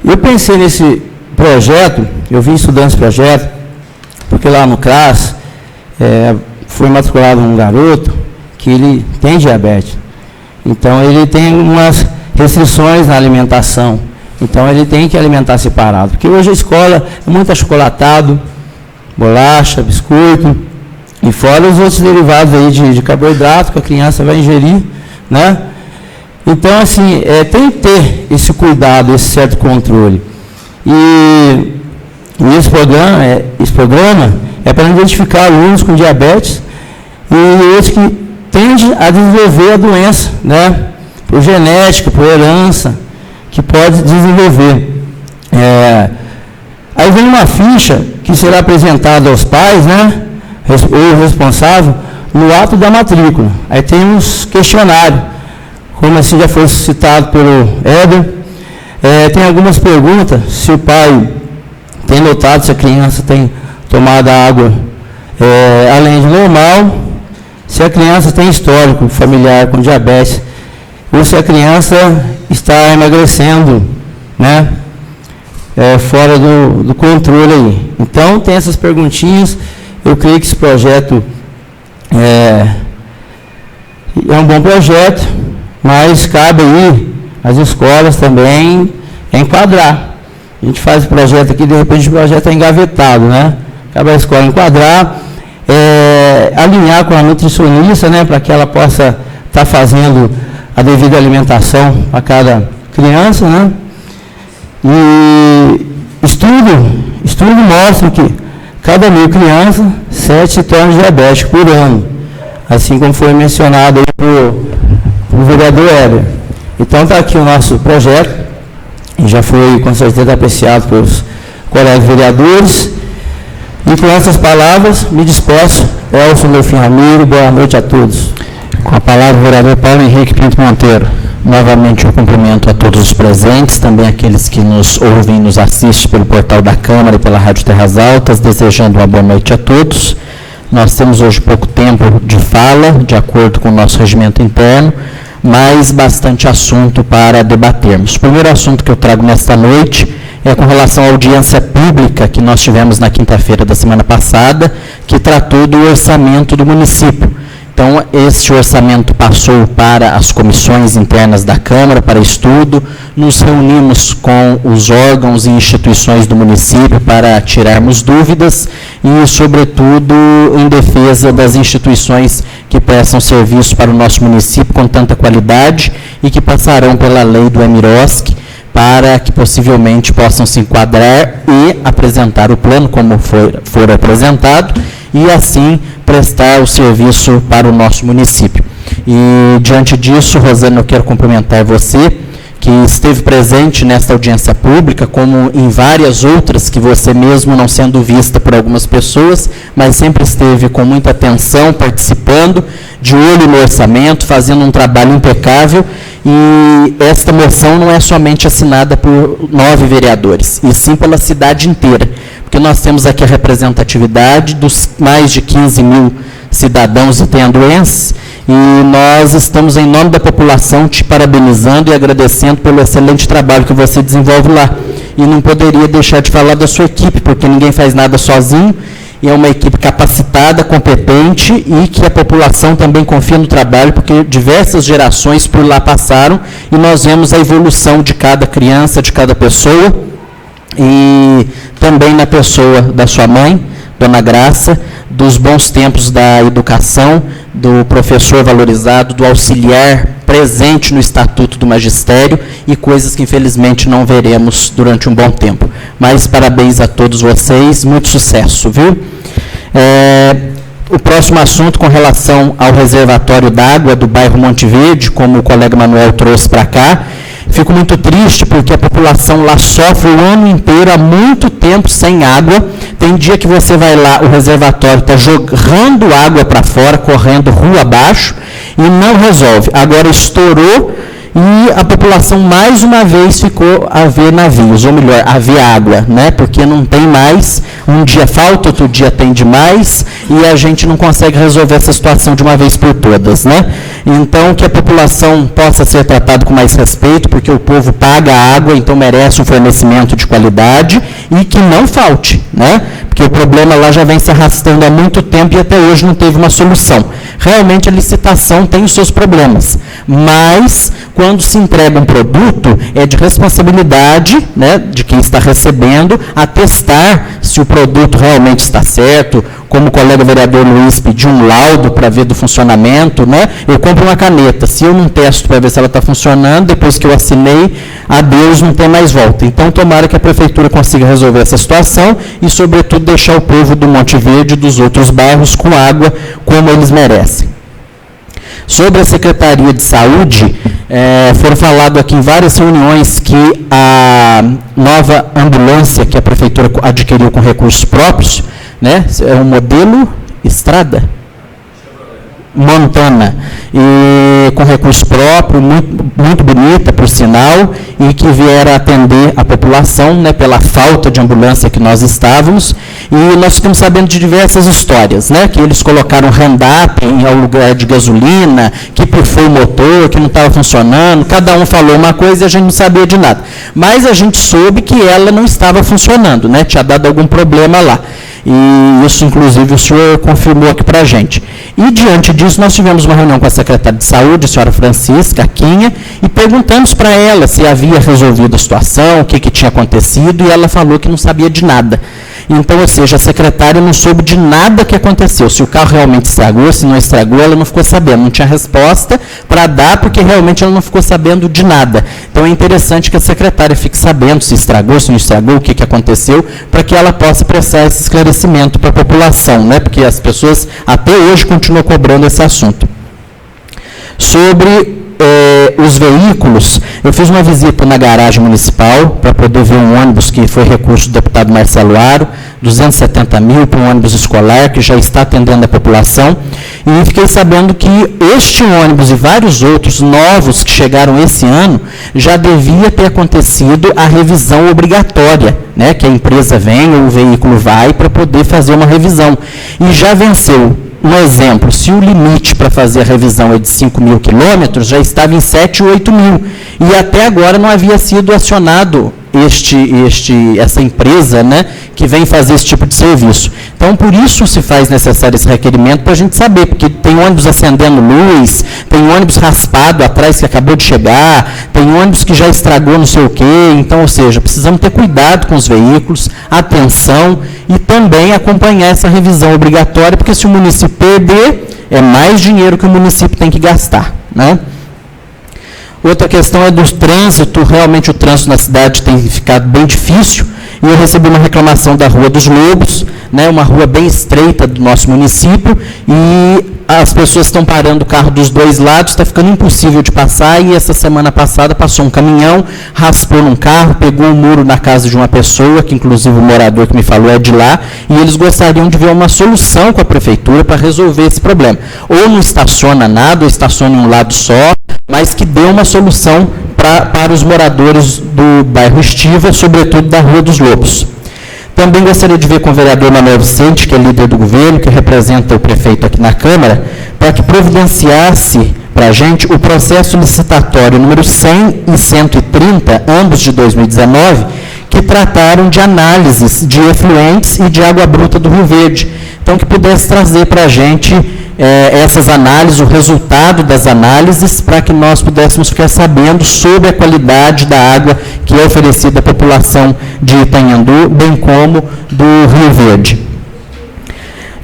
Eu pensei nesse projeto, eu vim estudando esse projeto, porque lá no CRAS foi matriculado um garoto que ele tem diabetes. Então ele tem umas restrições na alimentação. Então ele tem que alimentar separado. Porque hoje a escola é muito achocolatado, bolacha, biscoito, e fora os outros derivados aí de carboidrato que a criança vai ingerir, né? Então, assim, tem que ter esse cuidado, esse certo controle. E esse programa é para identificar alunos com diabetes e outros que tendem a desenvolver a doença, né? Por genética, por herança, que pode desenvolver. Aí vem uma ficha que será apresentada aos pais, né? Ou responsável, no ato da matrícula. Aí tem uns questionários, como assim já foi citado pelo Éder. Tem algumas perguntas, se o pai tem notado se a criança tem tomado água além de normal, se a criança tem histórico familiar com diabetes, ou se a criança está emagrecendo, né? Fora do controle aí. Então, tem essas perguntinhas. Eu creio que esse projeto é um bom projeto, mas cabe aí as escolas também enquadrar. A gente faz o projeto aqui, de repente o projeto está engavetado, né? Cabe a escola enquadrar, alinhar com a nutricionista, né? Para que ela possa estar fazendo a devida alimentação a cada criança, né? E estudo mostra que cada 1.000 crianças, 7 se tornam diabéticos por ano, assim como foi mencionado aí por vereador Éder. Então está aqui o nosso projeto, e já foi com certeza apreciado pelos colegas vereadores. E com essas palavras, me despeço. Elson Delfim Ramiro, boa noite a todos. Com a palavra o vereador Paulo Henrique Pinto Monteiro. Novamente eu cumprimento a todos os presentes, também aqueles que nos ouvem e nos assistem pelo portal da Câmara e pela Rádio Terras Altas, desejando uma boa noite a todos. Nós temos hoje pouco tempo de fala, de acordo com o nosso regimento interno, mas bastante assunto para debatermos. O primeiro assunto que eu trago nesta noite é com relação à audiência pública que nós tivemos na quinta-feira da semana passada, que tratou do orçamento do município. Então, este orçamento passou para as comissões internas da Câmara para estudo, nos reunimos com os órgãos e instituições do município para tirarmos dúvidas e, sobretudo, em defesa das instituições que prestam serviço para o nosso município com tanta qualidade e que passarão pela lei do EMIROSC para que possivelmente possam se enquadrar e apresentar o plano como for apresentado e, assim, prestar o serviço para o nosso município. E, diante disso, Rosana, eu quero cumprimentar você, que esteve presente nesta audiência pública, como em várias outras, que você mesmo não sendo vista por algumas pessoas, mas sempre esteve com muita atenção, participando, de olho no orçamento, fazendo um trabalho impecável. E esta moção não é somente assinada por 9 vereadores, e sim pela cidade inteira, porque nós temos aqui a representatividade dos mais de 15.000 cidadãos itenduenses, e nós estamos, em nome da população, te parabenizando e agradecendo pelo excelente trabalho que você desenvolve lá. E não poderia deixar de falar da sua equipe, porque ninguém faz nada sozinho, e é uma equipe capacitada, competente, e que a população também confia no trabalho, porque diversas gerações por lá passaram, e nós vemos a evolução de cada criança, de cada pessoa, e também na pessoa da sua mãe, Dona Graça, dos bons tempos da educação, do professor valorizado, do auxiliar presente no Estatuto do Magistério e coisas que infelizmente não veremos durante um bom tempo. Mas parabéns a todos vocês, muito sucesso, viu? O próximo assunto com relação ao reservatório d'água do bairro Monte Verde, como o colega Manuel trouxe para cá, fico muito triste porque a população lá sofre o ano inteiro, há muito tempo sem água. Tem dia que você vai lá, o reservatório está jogando água para fora, correndo rua abaixo, e não resolve. Agora estourou e a população mais uma vez ficou a ver navios, ou melhor, a ver água, né? Porque não tem mais, um dia falta, outro dia tem demais, e a gente não consegue resolver essa situação de uma vez por todas, né? Então, que a população possa ser tratada com mais respeito, porque o povo paga a água, então merece um fornecimento de qualidade, e que não falte, né? Porque o problema lá já vem se arrastando há muito tempo e até hoje não teve uma solução. Realmente a licitação tem os seus problemas, mas quando se entrega um produto, é de responsabilidade, né, de quem está recebendo, atestar se o produto realmente está certo. Como o colega vereador Luiz pediu um laudo para ver do funcionamento, né? Eu compro uma caneta, se eu não testo para ver se ela está funcionando, depois que eu assinei, adeus, não tem mais volta. Então, tomara que a prefeitura consiga resolver essa situação e, sobretudo, deixar o povo do Monte Verde e dos outros bairros com água como eles merecem. Sobre a Secretaria de Saúde, foram falado aqui em várias reuniões que a nova ambulância que a prefeitura adquiriu com recursos próprios, né, é um modelo Estrada Montana, e com recurso próprio, muito bonita, por sinal, e que viera atender a população, né, pela falta de ambulância que nós estávamos, e nós ficamos sabendo de diversas histórias, né, que eles colocaram handapem ao lugar de gasolina, que pifou o motor, que não estava funcionando, cada um falou uma coisa e a gente não sabia de nada. Mas a gente soube que ela não estava funcionando, né, tinha dado algum problema lá. E isso, inclusive, o senhor confirmou aqui para a gente. E, diante disso, nós tivemos uma reunião com a secretária de Saúde, a senhora Francisca Quinha, e perguntamos para ela se havia resolvido a situação, o que tinha acontecido, e ela falou que não sabia de nada. Então, ou seja, a secretária não soube de nada que aconteceu. Se o carro realmente estragou, se não estragou, ela não ficou sabendo. Não tinha resposta para dar, porque realmente ela não ficou sabendo de nada. Então, é interessante que a secretária fique sabendo se estragou, se não estragou, o que aconteceu, para que ela possa prestar esse esclarecimento para a população, né? Porque as pessoas até hoje continuam cobrando esse assunto. Sobre os veículos, eu fiz uma visita na garagem municipal para poder ver um ônibus que foi recurso do deputado Marcelo Aro, 270 mil para um ônibus escolar que já está atendendo a população, e fiquei sabendo que este ônibus e vários outros novos que chegaram esse ano já devia ter acontecido a revisão obrigatória, né, que a empresa vem ou o veículo vai para poder fazer uma revisão, e já venceu. Um exemplo, se o limite para fazer a revisão é de 5 mil quilômetros, já estava em 7 ou 8 mil. E até agora não havia sido acionado essa empresa, né, que vem fazer esse tipo de serviço. Então, por isso se faz necessário esse requerimento, para a gente saber, porque tem ônibus acendendo luz, tem ônibus raspado atrás que acabou de chegar, tem ônibus que já estragou não sei o quê. Então, ou seja, precisamos ter cuidado com os veículos, atenção, e também acompanhar essa revisão obrigatória, porque se o município perder, é mais dinheiro que o município tem que gastar, né? Outra questão é do trânsito. Realmente o trânsito na cidade tem ficado bem difícil, e eu recebi uma reclamação da Rua dos Lobos, né, uma rua bem estreita do nosso município, e as pessoas estão parando o carro dos dois lados, está ficando impossível de passar, e essa semana passada passou um caminhão, raspou num carro, pegou um muro na casa de uma pessoa, que inclusive o morador que me falou é de lá, e eles gostariam de ver uma solução com a prefeitura para resolver esse problema. Ou não estaciona nada, ou estaciona em um lado só, mas que dê uma solução para os moradores do bairro Estiva, sobretudo da Rua dos Lobos. Também gostaria de ver com o vereador Manuel Vicente, que é líder do governo, que representa o prefeito aqui na Câmara, para que providenciasse para a gente o processo licitatório número 100 e 130, ambos de 2019, que trataram de análises de efluentes e de água bruta do Rio Verde. Então, que pudesse trazer para a gente essas análises, o resultado das análises, para que nós pudéssemos ficar sabendo sobre a qualidade da água que é oferecida à população de Itanhandu, bem como do Rio Verde.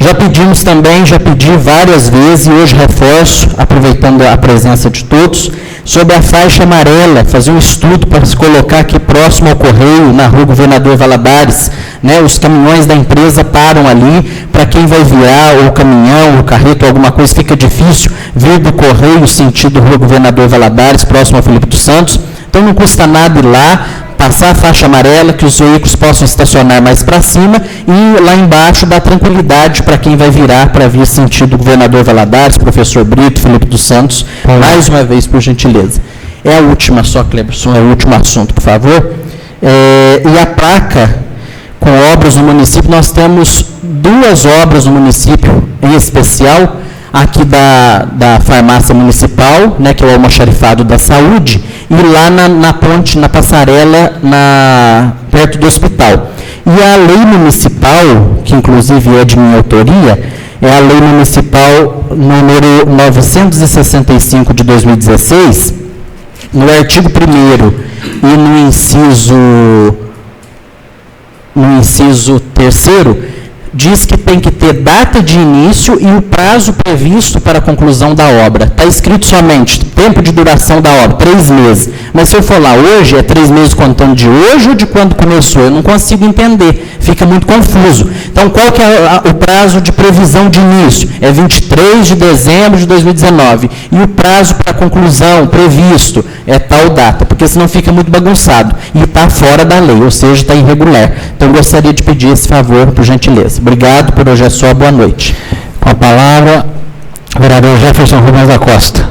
Já pedimos também, já pedi várias vezes, e hoje reforço, aproveitando a presença de todos, sobre a faixa amarela, fazer um estudo para se colocar aqui próximo ao Correio, na rua Governador Valadares, né, os caminhões da empresa param ali, para quem vai virar, ou o caminhão, o carreto, alguma coisa, fica difícil vir do Correio, sentido rua Governador Valadares, próximo ao Felipe dos Santos, então não custa nada ir lá, passar a faixa amarela, que os veículos possam estacionar mais para cima, e lá embaixo dá tranquilidade para quem vai virar para vir sentido Governador Valadares, Professor Brito, Felipe dos Santos, mais uma vez, por gentileza. É a última só, Cleberson, é o último assunto, por favor. E a placa com obras no município, nós temos 2 obras no município, em especial, aqui da farmácia municipal, né, que é o almoxarifado da saúde, e lá na ponte, na passarela, perto do hospital. E a lei municipal, que inclusive é de minha autoria, é a lei municipal número 965 de 2016, no artigo 1º e no inciso 3º, diz que tem que ter data de início e o prazo previsto para a conclusão da obra. Está escrito somente tempo de duração da obra, 3 meses. Mas se eu for lá hoje, é 3 meses contando de hoje ou de quando começou? Eu não consigo entender, fica muito confuso. Então, qual que é o prazo de previsão de início? É 23 de dezembro de 2019. E o prazo para a conclusão previsto é tal data, porque senão fica muito bagunçado. E está fora da lei, ou seja, está irregular. Então, eu gostaria de pedir esse favor, por gentileza. Obrigado, por hoje é só. Boa noite. Com a palavra, o vereador Jefferson Rubens da Costa.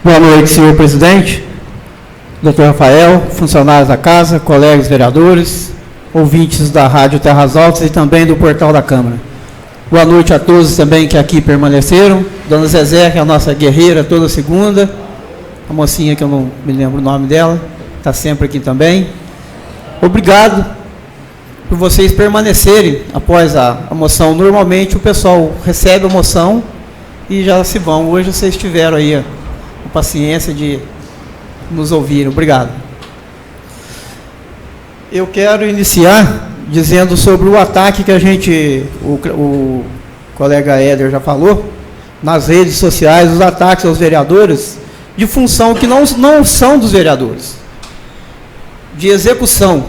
Boa noite, senhor presidente, doutor Rafael, funcionários da casa, colegas vereadores, ouvintes da Rádio Terras Altas e também do portal da Câmara. Boa noite a todos também que aqui permaneceram. Dona Zezé, que é a nossa guerreira toda segunda, a mocinha que eu não me lembro o nome dela, está sempre aqui também. Obrigado por vocês permanecerem após a moção. Normalmente o pessoal recebe a moção e já se vão. Hoje vocês tiveram aí a paciência de nos ouvir. Obrigado. Eu quero iniciar dizendo sobre o ataque que o colega Éder já falou, nas redes sociais, os ataques aos vereadores, de função que não são dos vereadores, de execução.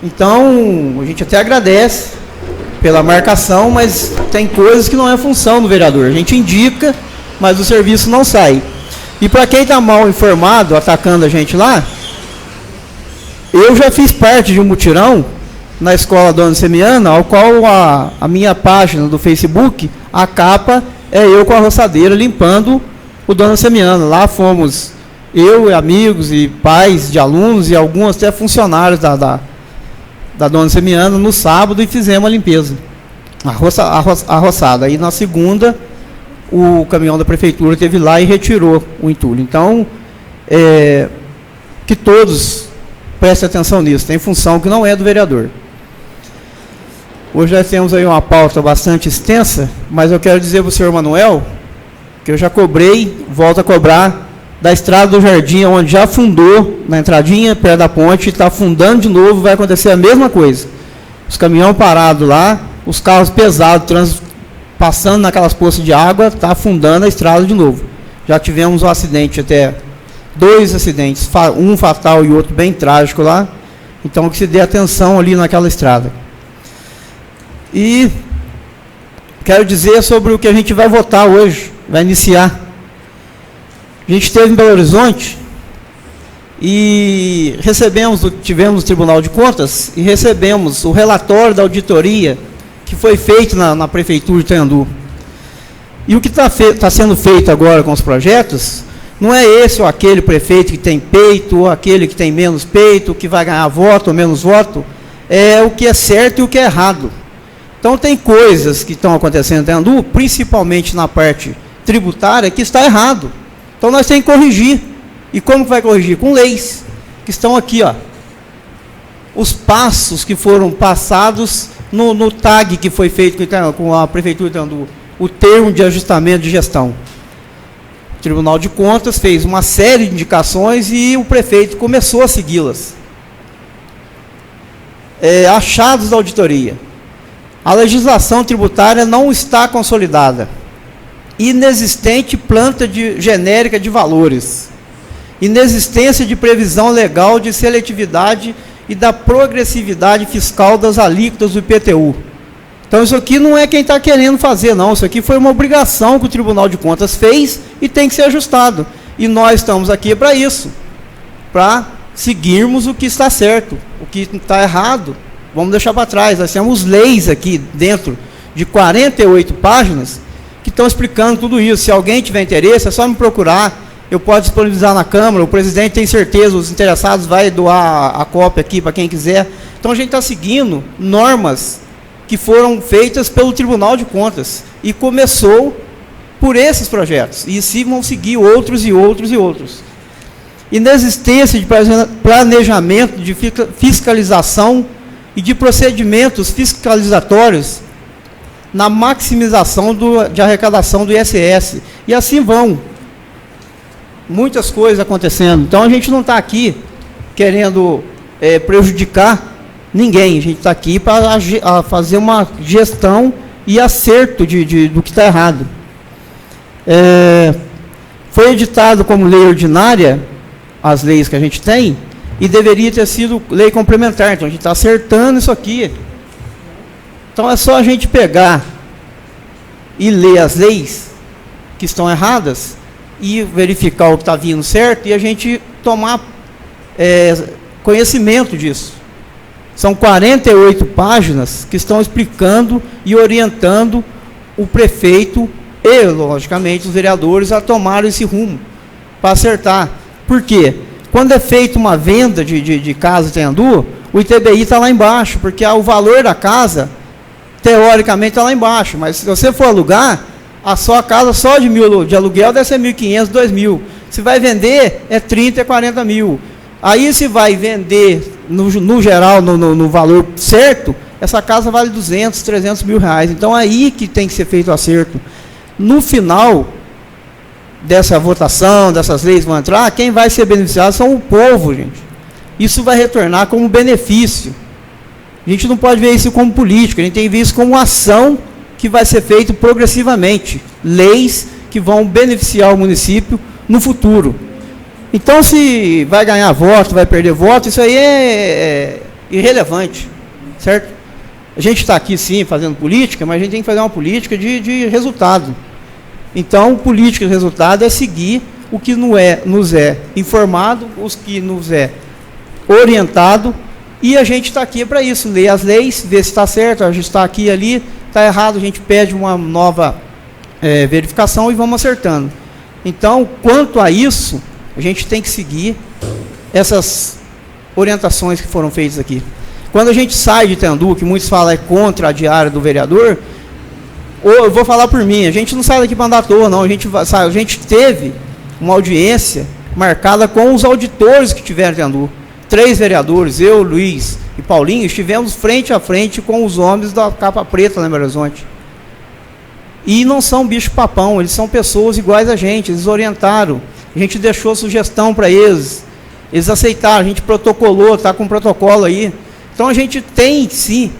Então, a gente até agradece pela marcação, mas tem coisas que não é função do vereador. A gente indica, mas o serviço não sai. E para quem está mal informado, atacando a gente lá, eu já fiz parte de um mutirão na escola Dona Semiana, ao qual a minha página do Facebook, a capa é eu com a roçadeira limpando o Dona Semiana. Lá fomos eu, amigos e pais de alunos e alguns até funcionários da Dona Semiana no sábado e fizemos a limpeza, a roçada. Aí na segunda, o caminhão da prefeitura esteve lá e retirou o entulho. Então, que todos prestem atenção nisso, tem função que não é do vereador. Hoje nós temos aí uma pauta bastante extensa, mas eu quero dizer para o senhor Manuel que eu já cobrei, volto a cobrar, da estrada do Jardim, onde já afundou, na entradinha, perto da ponte, está afundando de novo, vai acontecer a mesma coisa. Os caminhões parados lá, os carros pesados, passando naquelas poças de água, está afundando a estrada de novo. Já tivemos um acidente, até 2 acidentes, um fatal e outro bem trágico lá, então que se dê atenção ali naquela estrada. E quero dizer sobre o que a gente vai votar hoje, vai iniciar. A gente esteve em Belo Horizonte e tivemos no Tribunal de Contas e recebemos o relatório da auditoria que foi feito na Prefeitura de Itanhandu. E o que está sendo feito agora com os projetos, não é esse ou aquele prefeito que tem peito, ou aquele que tem menos peito, que vai ganhar voto ou menos voto, é o que é certo e o que é errado. Então, tem coisas que estão acontecendo em Itanhandu, principalmente na parte tributária, que está errado. Então, nós temos que corrigir. E como que vai corrigir? Com leis, que estão aqui, ó. Os passos que foram passados no TAG que foi feito com a Prefeitura de Itanhandu, o termo de ajustamento de gestão. O Tribunal de Contas fez uma série de indicações e o prefeito começou a segui-las. Achados da auditoria. A legislação tributária não está consolidada. Inexistente planta genérica de valores. Inexistência de previsão legal de seletividade e da progressividade fiscal das alíquotas do IPTU. Então, isso aqui não é quem está querendo fazer, não. Isso aqui foi uma obrigação que o Tribunal de Contas fez e tem que ser ajustado. E nós estamos aqui para isso, para seguirmos o que está certo. O que está errado, vamos deixar para trás. Nós temos leis aqui dentro de 48 páginas que estão explicando tudo isso. Se alguém tiver interesse, é só me procurar. Eu posso disponibilizar na Câmara, o presidente tem certeza, os interessados vai doar a cópia aqui para quem quiser. Então, a gente está seguindo normas que foram feitas pelo Tribunal de Contas, e começou por esses projetos, e se vão seguir outros e outros e outros. Inexistência de planejamento de fiscalização e de procedimentos fiscalizatórios na maximização de arrecadação do ISS, e assim vão. Muitas coisas acontecendo. Então, a gente não está aqui querendo prejudicar ninguém, a gente está aqui para fazer uma gestão e acerto do que está errado. Foi editado como lei ordinária as leis que a gente tem e deveria ter sido lei complementar. Então, a gente está acertando isso aqui. Então, é só a gente pegar e ler as leis que estão erradas e verificar o que está vindo certo e a gente tomar conhecimento disso. São 48 páginas que estão explicando e orientando o prefeito e, logicamente, os vereadores a tomar esse rumo, para acertar. Por quê? Quando é feita uma venda de casa em Tenhandu, o ITBI está lá embaixo, porque o valor da casa, teoricamente, está lá embaixo. Mas se você for alugar, a sua casa só de aluguel deve ser 1.500, 2.000. Se vai vender, é 30, 40 mil. Aí, se vai vender, no geral, no valor certo, essa casa vale 200, 300 mil reais. Então, é aí que tem que ser feito o acerto. No final dessa votação, dessas leis vão entrar, quem vai ser beneficiado são o povo, gente. Isso vai retornar como benefício. A gente não pode ver isso como política, a gente tem que ver isso como ação que vai ser feita progressivamente. Leis que vão beneficiar o município no futuro. Então, se vai ganhar voto, vai perder voto, isso aí é irrelevante, certo? A gente está aqui, sim, fazendo política, mas a gente tem que fazer uma política de resultado. Então, política de resultado é seguir o que nos é informado, os que nos é orientado, e a gente está aqui para isso, ler as leis, ver se está certo, a gente está aqui e ali, está errado, a gente pede uma nova verificação e vamos acertando. Então, quanto a isso, a gente tem que seguir essas orientações que foram feitas aqui. Quando a gente sai de Tenhandu, que muitos falam é contra a diária do vereador, ou eu vou falar por mim, a gente não sai daqui para andar à toa, não. A gente teve uma audiência marcada com os auditores que tiveram em Tenhandu. 3 vereadores, eu, Luiz e Paulinho, estivemos frente a frente com os homens da capa preta lá em Belo Horizonte. E não são bicho-papão, eles são pessoas iguais a gente, eles orientaram. A gente deixou sugestão para eles, eles aceitaram, a gente protocolou, está com um protocolo aí. Então, a gente tem, sim,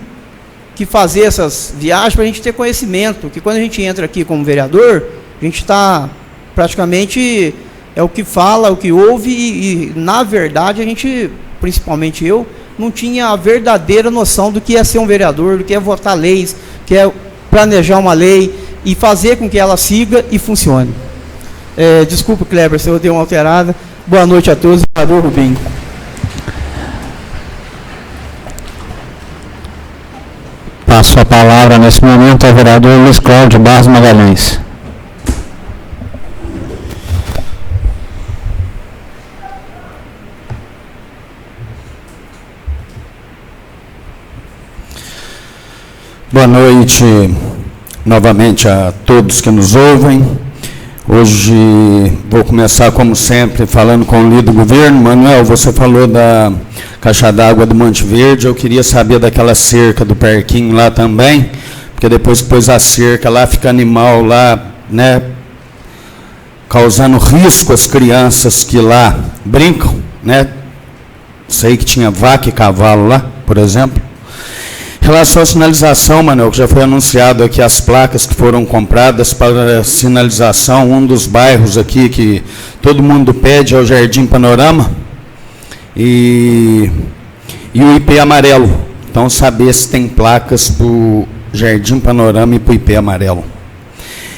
que fazer essas viagens para a gente ter conhecimento, que quando a gente entra aqui como vereador, a gente está praticamente, é o que fala, o que ouve, e na verdade, a gente, principalmente eu, não tinha a verdadeira noção do que é ser um vereador, do que é votar leis, que é planejar uma lei e fazer com que ela siga e funcione. Desculpa, Kleber, se eu dei uma alterada. Boa noite a todos. Vereador Rubinho. Passo a palavra nesse momento ao vereador Luiz Cláudio Barros Magalhães. Boa noite novamente a todos que nos ouvem. Hoje vou começar, como sempre, falando com o líder do governo. Manuel, você falou da caixa d'água do Monte Verde, eu queria saber daquela cerca do parquinho lá também, porque depois que pôs a cerca lá, fica animal lá, né, causando risco às crianças que lá brincam, né? Sei que tinha vaca e cavalo lá, por exemplo. Em relação à sinalização, Manuel, que já foi anunciado aqui as placas que foram compradas para sinalização, um dos bairros aqui que todo mundo pede é o Jardim Panorama e o IP amarelo. Então, saber se tem placas para o Jardim Panorama e para o IP amarelo.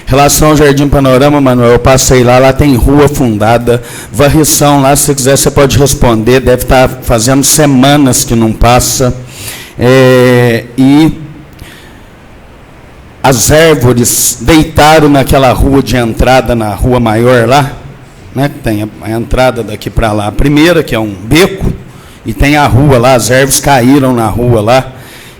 Em relação ao Jardim Panorama, Manuel, eu passei lá tem rua fundada, varrição lá, se você quiser você pode responder, deve estar fazendo semanas que não passa. E as árvores deitaram naquela rua de entrada, na rua maior lá, né, que tem a entrada daqui para lá, a primeira, que é um beco, e tem a rua lá, as árvores caíram na rua lá.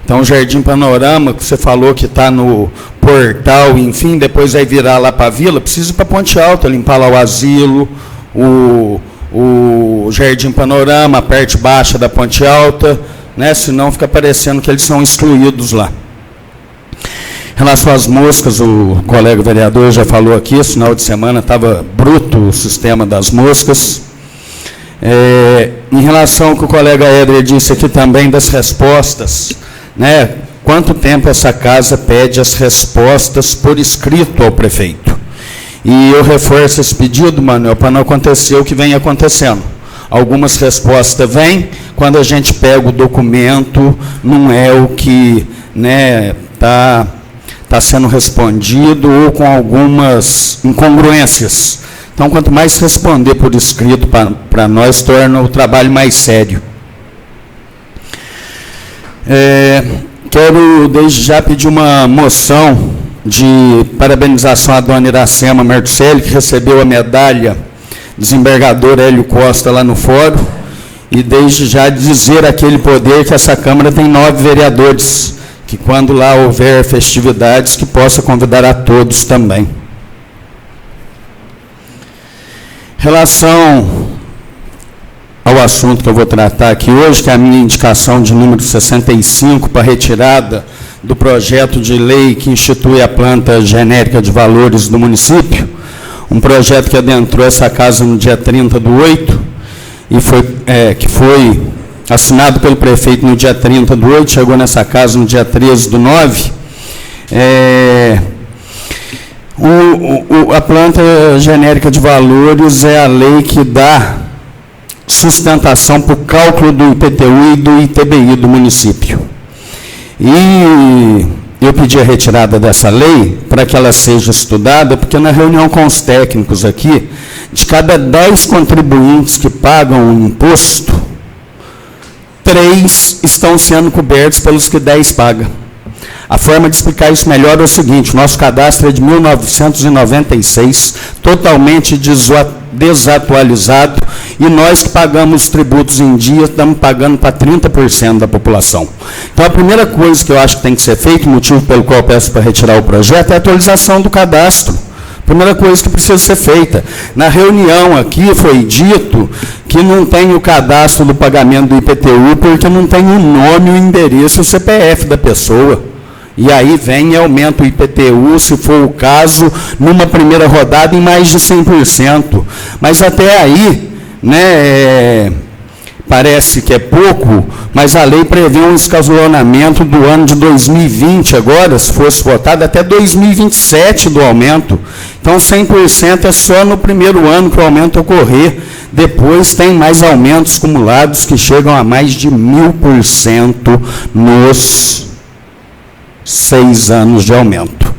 Então, o Jardim Panorama, que você falou que está no portal, enfim, depois vai virar lá para a vila, precisa ir para Ponte Alta, limpar lá o asilo, o Jardim Panorama, a parte baixa da Ponte Alta, né? Senão fica parecendo que eles são excluídos lá. Em relação às moscas, o colega vereador já falou aqui, esse final de semana estava bruto o sistema das moscas. Em relação ao que o colega Éder disse aqui também das respostas, né? Quanto tempo essa casa pede as respostas por escrito ao prefeito? E eu reforço esse pedido, Manuel, para não acontecer o que vem acontecendo. Algumas respostas vêm, quando a gente pega o documento, não é o que está sendo respondido ou com algumas incongruências. Então, quanto mais responder por escrito para nós, torna o trabalho mais sério. Quero, desde já, pedir uma moção de parabenização à dona Iracema Martucelli, que recebeu a medalha desembargador Hélio Costa lá no fórum, e desde já dizer aquele poder que essa Câmara tem 9 vereadores, que quando lá houver festividades, que possa convidar a todos também. Em relação ao assunto que eu vou tratar aqui hoje, que é a minha indicação de número 65 para retirada do projeto de lei que institui a planta genérica de valores do município, um projeto que adentrou essa casa no dia 30/8, e que foi assinado pelo prefeito no dia 30/8, chegou nessa casa no dia 13/9. A planta genérica de valores é a lei que dá sustentação para o cálculo do IPTU e do ITBI do município. E eu pedi a retirada dessa lei para que ela seja estudada, porque na reunião com os técnicos aqui, de cada 10 contribuintes que pagam o imposto, 3 estão sendo cobertos pelos que 10 pagam. A forma de explicar isso melhor é o seguinte: o nosso cadastro é de 1996, totalmente desatualizado, e nós que pagamos os tributos em dia, estamos pagando para 30% da população. Então, a primeira coisa que eu acho que tem que ser feita, o motivo pelo qual eu peço para retirar o projeto, é a atualização do cadastro. Primeira coisa que precisa ser feita. Na reunião aqui foi dito que não tem o cadastro do pagamento do IPTU, porque não tem o nome, o endereço e o CPF da pessoa. E aí vem e aumenta o IPTU, se for o caso, numa primeira rodada, em mais de 100%. Mas até aí, né, parece que é pouco, mas a lei prevê um escalonamento do ano de 2020, agora, se fosse votado, até 2027 do aumento. Então, 100% é só no primeiro ano que o aumento ocorrer. Depois tem mais aumentos acumulados que chegam a mais de 1000% nos 6 anos de aumento.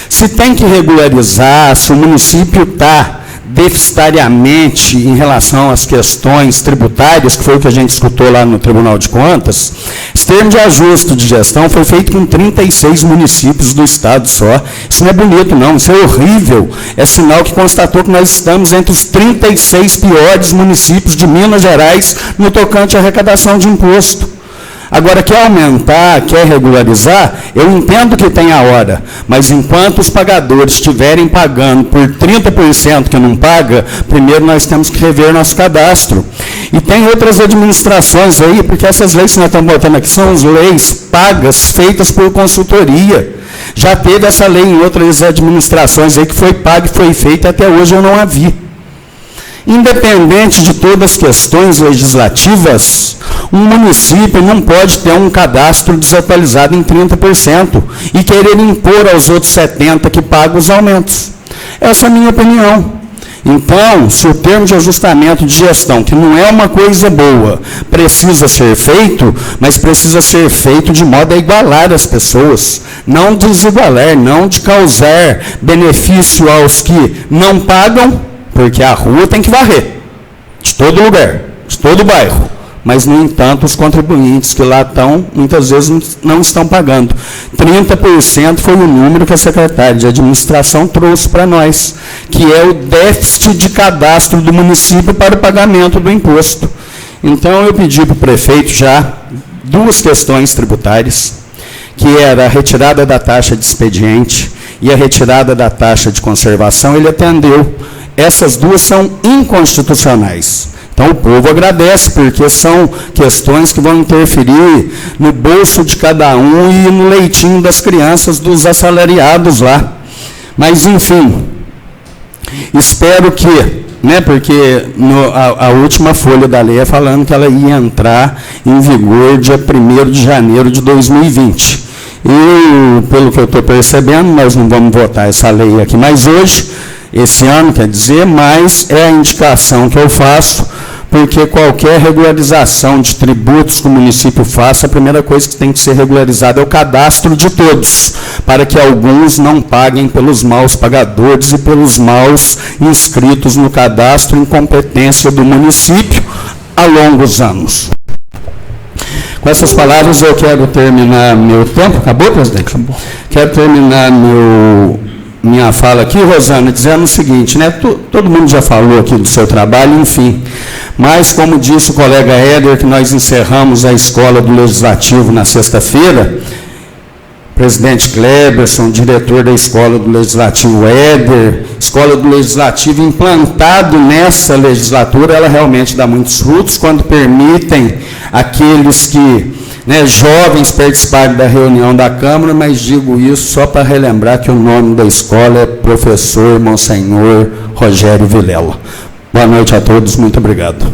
Se tem que regularizar, se o município está deficitariamente em relação às questões tributárias, que foi o que a gente escutou lá no Tribunal de Contas, esse termo de ajuste de gestão foi feito com 36 municípios do estado só. Isso não é bonito, não, isso é horrível. É sinal que constatou que nós estamos entre os 36 piores municípios de Minas Gerais no tocante à arrecadação de imposto. Agora, quer aumentar, quer regularizar, eu entendo que tem a hora, mas enquanto os pagadores estiverem pagando por 30% que não paga, primeiro nós temos que rever nosso cadastro. E tem outras administrações aí, porque essas leis que nós estamos botando aqui são as leis pagas, feitas por consultoria. Já teve essa lei em outras administrações aí que foi paga e foi feita, até hoje eu não a vi. Independente de todas as questões legislativas, um município não pode ter um cadastro desatualizado em 30% e querer impor aos outros 70% que pagam os aumentos. Essa é a minha opinião. Então, se o termo de ajustamento de gestão, que não é uma coisa boa, precisa ser feito, mas precisa ser feito de modo a igualar as pessoas, não desigualar, não de causar benefício aos que não pagam, porque a rua tem que varrer, de todo lugar, de todo bairro. Mas, no entanto, os contribuintes que lá estão, muitas vezes não estão pagando. 30% foi o número que a secretária de administração trouxe para nós, que é o déficit de cadastro do município para o pagamento do imposto. Então, eu pedi para o prefeito já 2 questões tributárias, que era a retirada da taxa de expediente e a retirada da taxa de conservação. Ele atendeu. Essas 2 são inconstitucionais. Então, o povo agradece, porque são questões que vão interferir no bolso de cada um e no leitinho das crianças, dos assalariados lá. Mas, enfim, espero que, porque a última folha da lei é falando que ela ia entrar em vigor dia 1º de janeiro de 2020. E, pelo que eu estou percebendo, nós não vamos votar essa lei aqui mais hoje, esse ano, quer dizer, mas é a indicação que eu faço, porque qualquer regularização de tributos que o município faça, a primeira coisa que tem que ser regularizada é o cadastro de todos, para que alguns não paguem pelos maus pagadores e pelos maus inscritos no cadastro, incompetência do município há longos anos. Com essas palavras, eu quero terminar meu tempo. Acabou, presidente? Acabou. Quero terminar minha fala aqui, Rosana, dizendo o seguinte, todo mundo já falou aqui do seu trabalho, enfim, mas como disse o colega Éder, que nós encerramos a escola do Legislativo na sexta-feira, presidente Kleberson, diretor da escola do Legislativo Éder, escola do Legislativo implantado nessa legislatura, ela realmente dá muitos frutos quando permitem aqueles que jovens participarem da reunião da Câmara, mas digo isso só para relembrar que o nome da escola é Professor Monsenhor Rogério Vilela. Boa noite a todos, muito obrigado.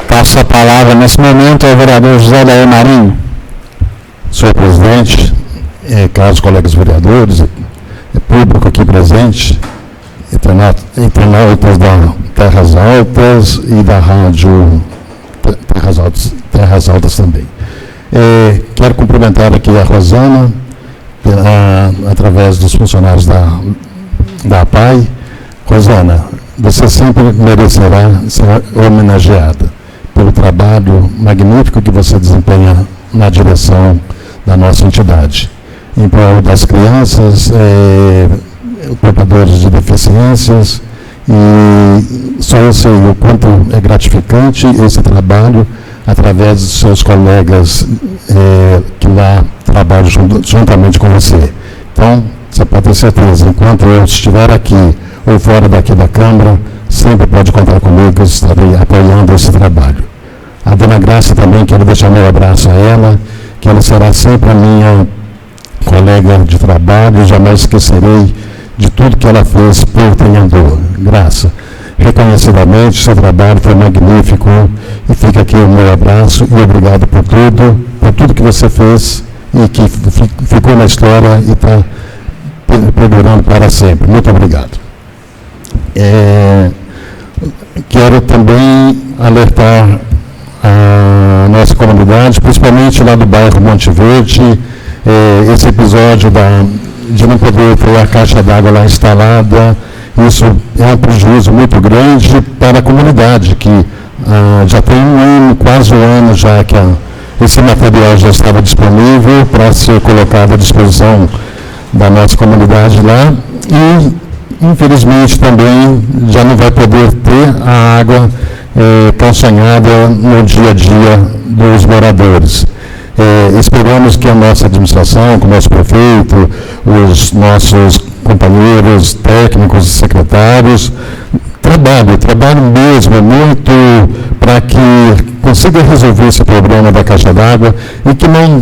Passo a palavra nesse momento ao vereador José Daí Marinho. Senhor presidente, caros colegas vereadores, público aqui presente, internautas da Terras Altas e da Rádio Terras Altas também. Quero cumprimentar aqui a Rosana, através dos funcionários da APAI. Rosana, você sempre merecerá ser homenageada pelo trabalho magnífico que você desempenha na direção da nossa entidade, em prol das crianças, portadores de deficiências, e só eu sei o quanto é gratificante esse trabalho através dos seus colegas que lá trabalham juntamente com você. Então, você pode ter certeza, enquanto eu estiver aqui ou fora daqui da Câmara, sempre pode contar comigo, que eu estarei apoiando esse trabalho. A dona Graça também, quero deixar meu abraço a ela, que ela será sempre a minha colega de trabalho, jamais esquecerei de tudo que ela fez por Treinador. Graça, reconhecidamente, seu trabalho foi magnífico, e fica aqui o meu abraço e obrigado por tudo que você fez e que ficou na história e está perdurando para sempre. Muito obrigado. Quero também alertar a nossa comunidade, principalmente lá do bairro Monte Verde, esse episódio de não poder ter a caixa d'água lá instalada, isso é um prejuízo muito grande para a comunidade, que já tem quase um ano já que esse material já estava disponível para ser colocado à disposição da nossa comunidade lá, e infelizmente também já não vai poder ter a água tão sonhada no dia a dia dos moradores. Esperamos que a nossa administração, com o nosso prefeito, os nossos companheiros técnicos e secretários, trabalho mesmo muito para que consiga resolver esse problema da caixa d'água e que não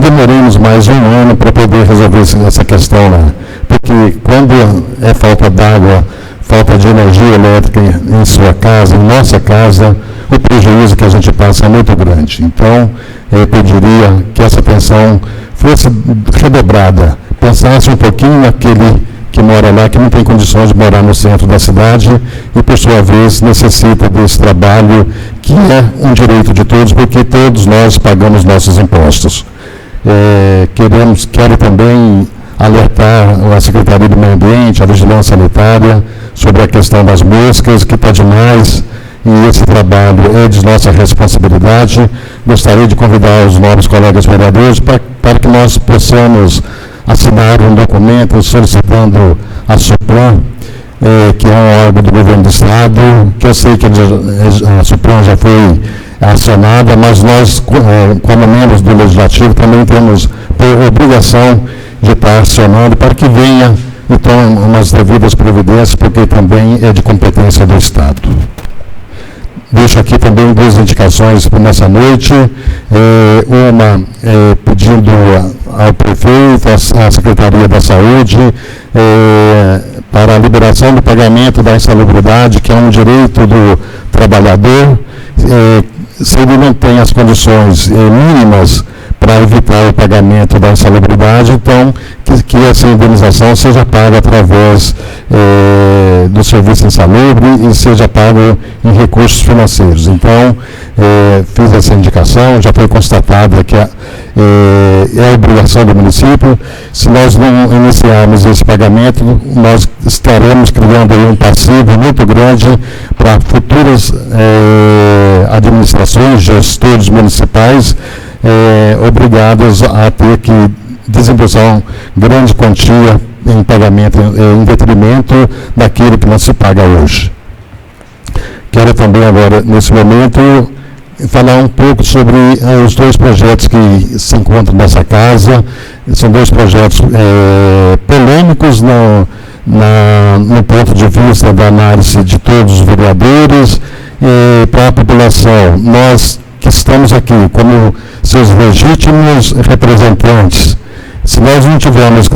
demoremos mais 1 ano para poder resolver essa questão lá. Porque quando é falta d'água, falta de energia elétrica em sua casa, em nossa casa, o prejuízo que a gente passa é muito grande. Então, eu pediria que essa atenção fosse redobrada, pensasse um pouquinho naquele que mora lá, que não tem condições de morar no centro da cidade e, por sua vez, necessita desse trabalho que é um direito de todos, porque todos nós pagamos nossos impostos. Quero também alertar a Secretaria do Meio Ambiente, a Vigilância Sanitária, sobre a questão das moscas, que está demais, e esse trabalho é de nossa responsabilidade. Gostaria de convidar os novos colegas vereadores para que nós possamos assinar um documento solicitando a SUPLAN, que é um órgão do governo do Estado, que eu sei que a SUPLAN já foi acionada, mas nós, como membros do Legislativo, também temos por obrigação de estar acionando para que venha, então, umas devidas providências, porque também é de competência do Estado. Deixo aqui também 2 indicações para nessa noite, uma pedindo ao prefeito, à Secretaria da Saúde, para a liberação do pagamento da insalubridade, que é um direito do trabalhador, se ele não tem as condições mínimas para evitar o pagamento da insalubridade, então que essa indenização seja paga através do serviço insalubre e seja pago em recursos financeiros. Então, fiz essa indicação, já foi constatada que é obrigação do município. Se nós não iniciarmos esse pagamento, nós estaremos criando aí um passivo muito grande para futuras administrações, gestores municipais, obrigados a ter que desembolsar grande quantia em pagamento, em detrimento daquilo que não se paga hoje. Quero também agora, nesse momento, falar um pouco sobre os 2 projetos que se encontram nessa casa. São 2 projetos polêmicos no ponto de vista da análise de todos os vereadores, para a população. Nós que estamos aqui como seus legítimos representantes, se nós não tivermos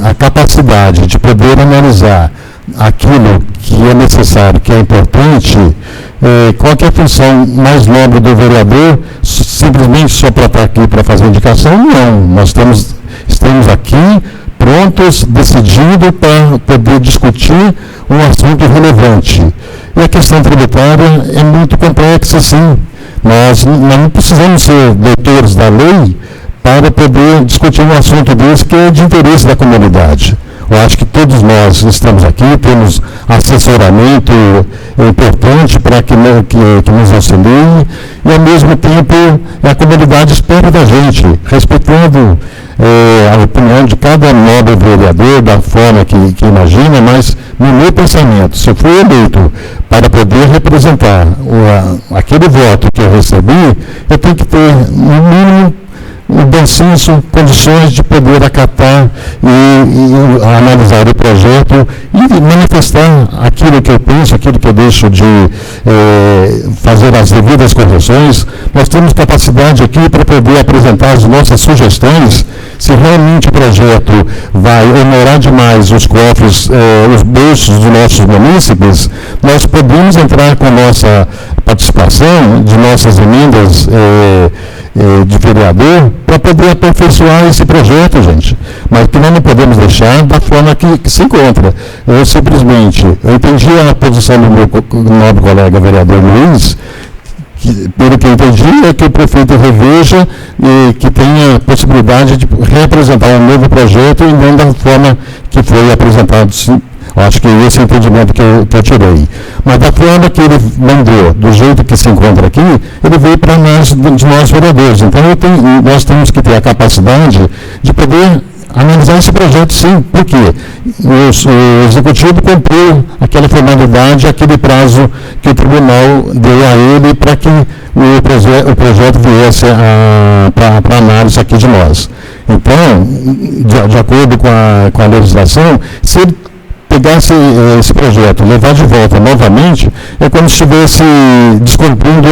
a capacidade de poder analisar aquilo que é necessário, que é importante, qual que é a função mais nobre do vereador? Simplesmente só para estar aqui para fazer indicação? Não, nós estamos aqui prontos, decididos para poder discutir um assunto relevante. E a questão tributária é muito complexa, sim. Nós não precisamos ser doutores da lei para poder discutir um assunto desse que é de interesse da comunidade. Eu acho que todos nós estamos aqui, temos assessoramento importante para que nos auxilie e, ao mesmo tempo, a comunidade espera da gente, respeitando a opinião de cada nobre vereador, da forma que imagina, mas no meu pensamento, se eu for eleito para poder representar aquele voto que eu recebi, eu tenho que ter, no mínimo, um bom senso, condições de poder acatar e analisar o projeto e manifestar aquilo que eu penso, aquilo que eu deixo de fazer as devidas correções. Nós temos capacidade aqui para poder apresentar as nossas sugestões. Se realmente o projeto vai honorar demais os cofres, os bolsos dos nossos munícipes, nós podemos entrar com nossa participação de nossas emendas de vereador para poder aperfeiçoar esse projeto, gente. Mas que nós não podemos deixar da forma que se encontra. Eu entendi a posição do meu nobre colega vereador Luiz, pelo que eu entendi, é que o prefeito reveja e que tenha a possibilidade de reapresentar um novo projeto e não da forma que foi apresentado. Acho que esse é o entendimento que eu tirei. Mas da forma que ele mandou, do jeito que se encontra aqui, ele veio para nós vereadores. Então nós temos que ter a capacidade de poder analisar esse projeto, sim, porque o Executivo cumpriu aquela formalidade, aquele prazo que o Tribunal deu a ele para que o projeto viesse para análise aqui de nós. Então, de acordo com a legislação, se ele pegar esse projeto, levar de volta novamente, é como se estivesse descumprindo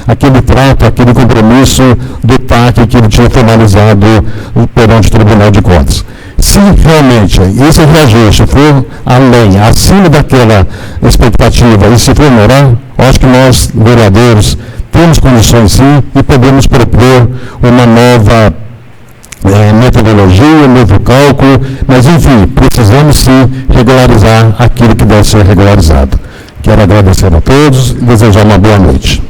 aquele trato, aquele compromisso do TAC que ele tinha formalizado perante o Tribunal de Contas. Se realmente esse reajuste for além, acima daquela expectativa e se for menor, acho que nós, vereadores, temos condições sim e podemos propor uma nova metodologia, um novo cálculo, mas enfim, precisamos sim regularizar aquilo que deve ser regularizado. Quero agradecer a todos e desejar uma boa noite.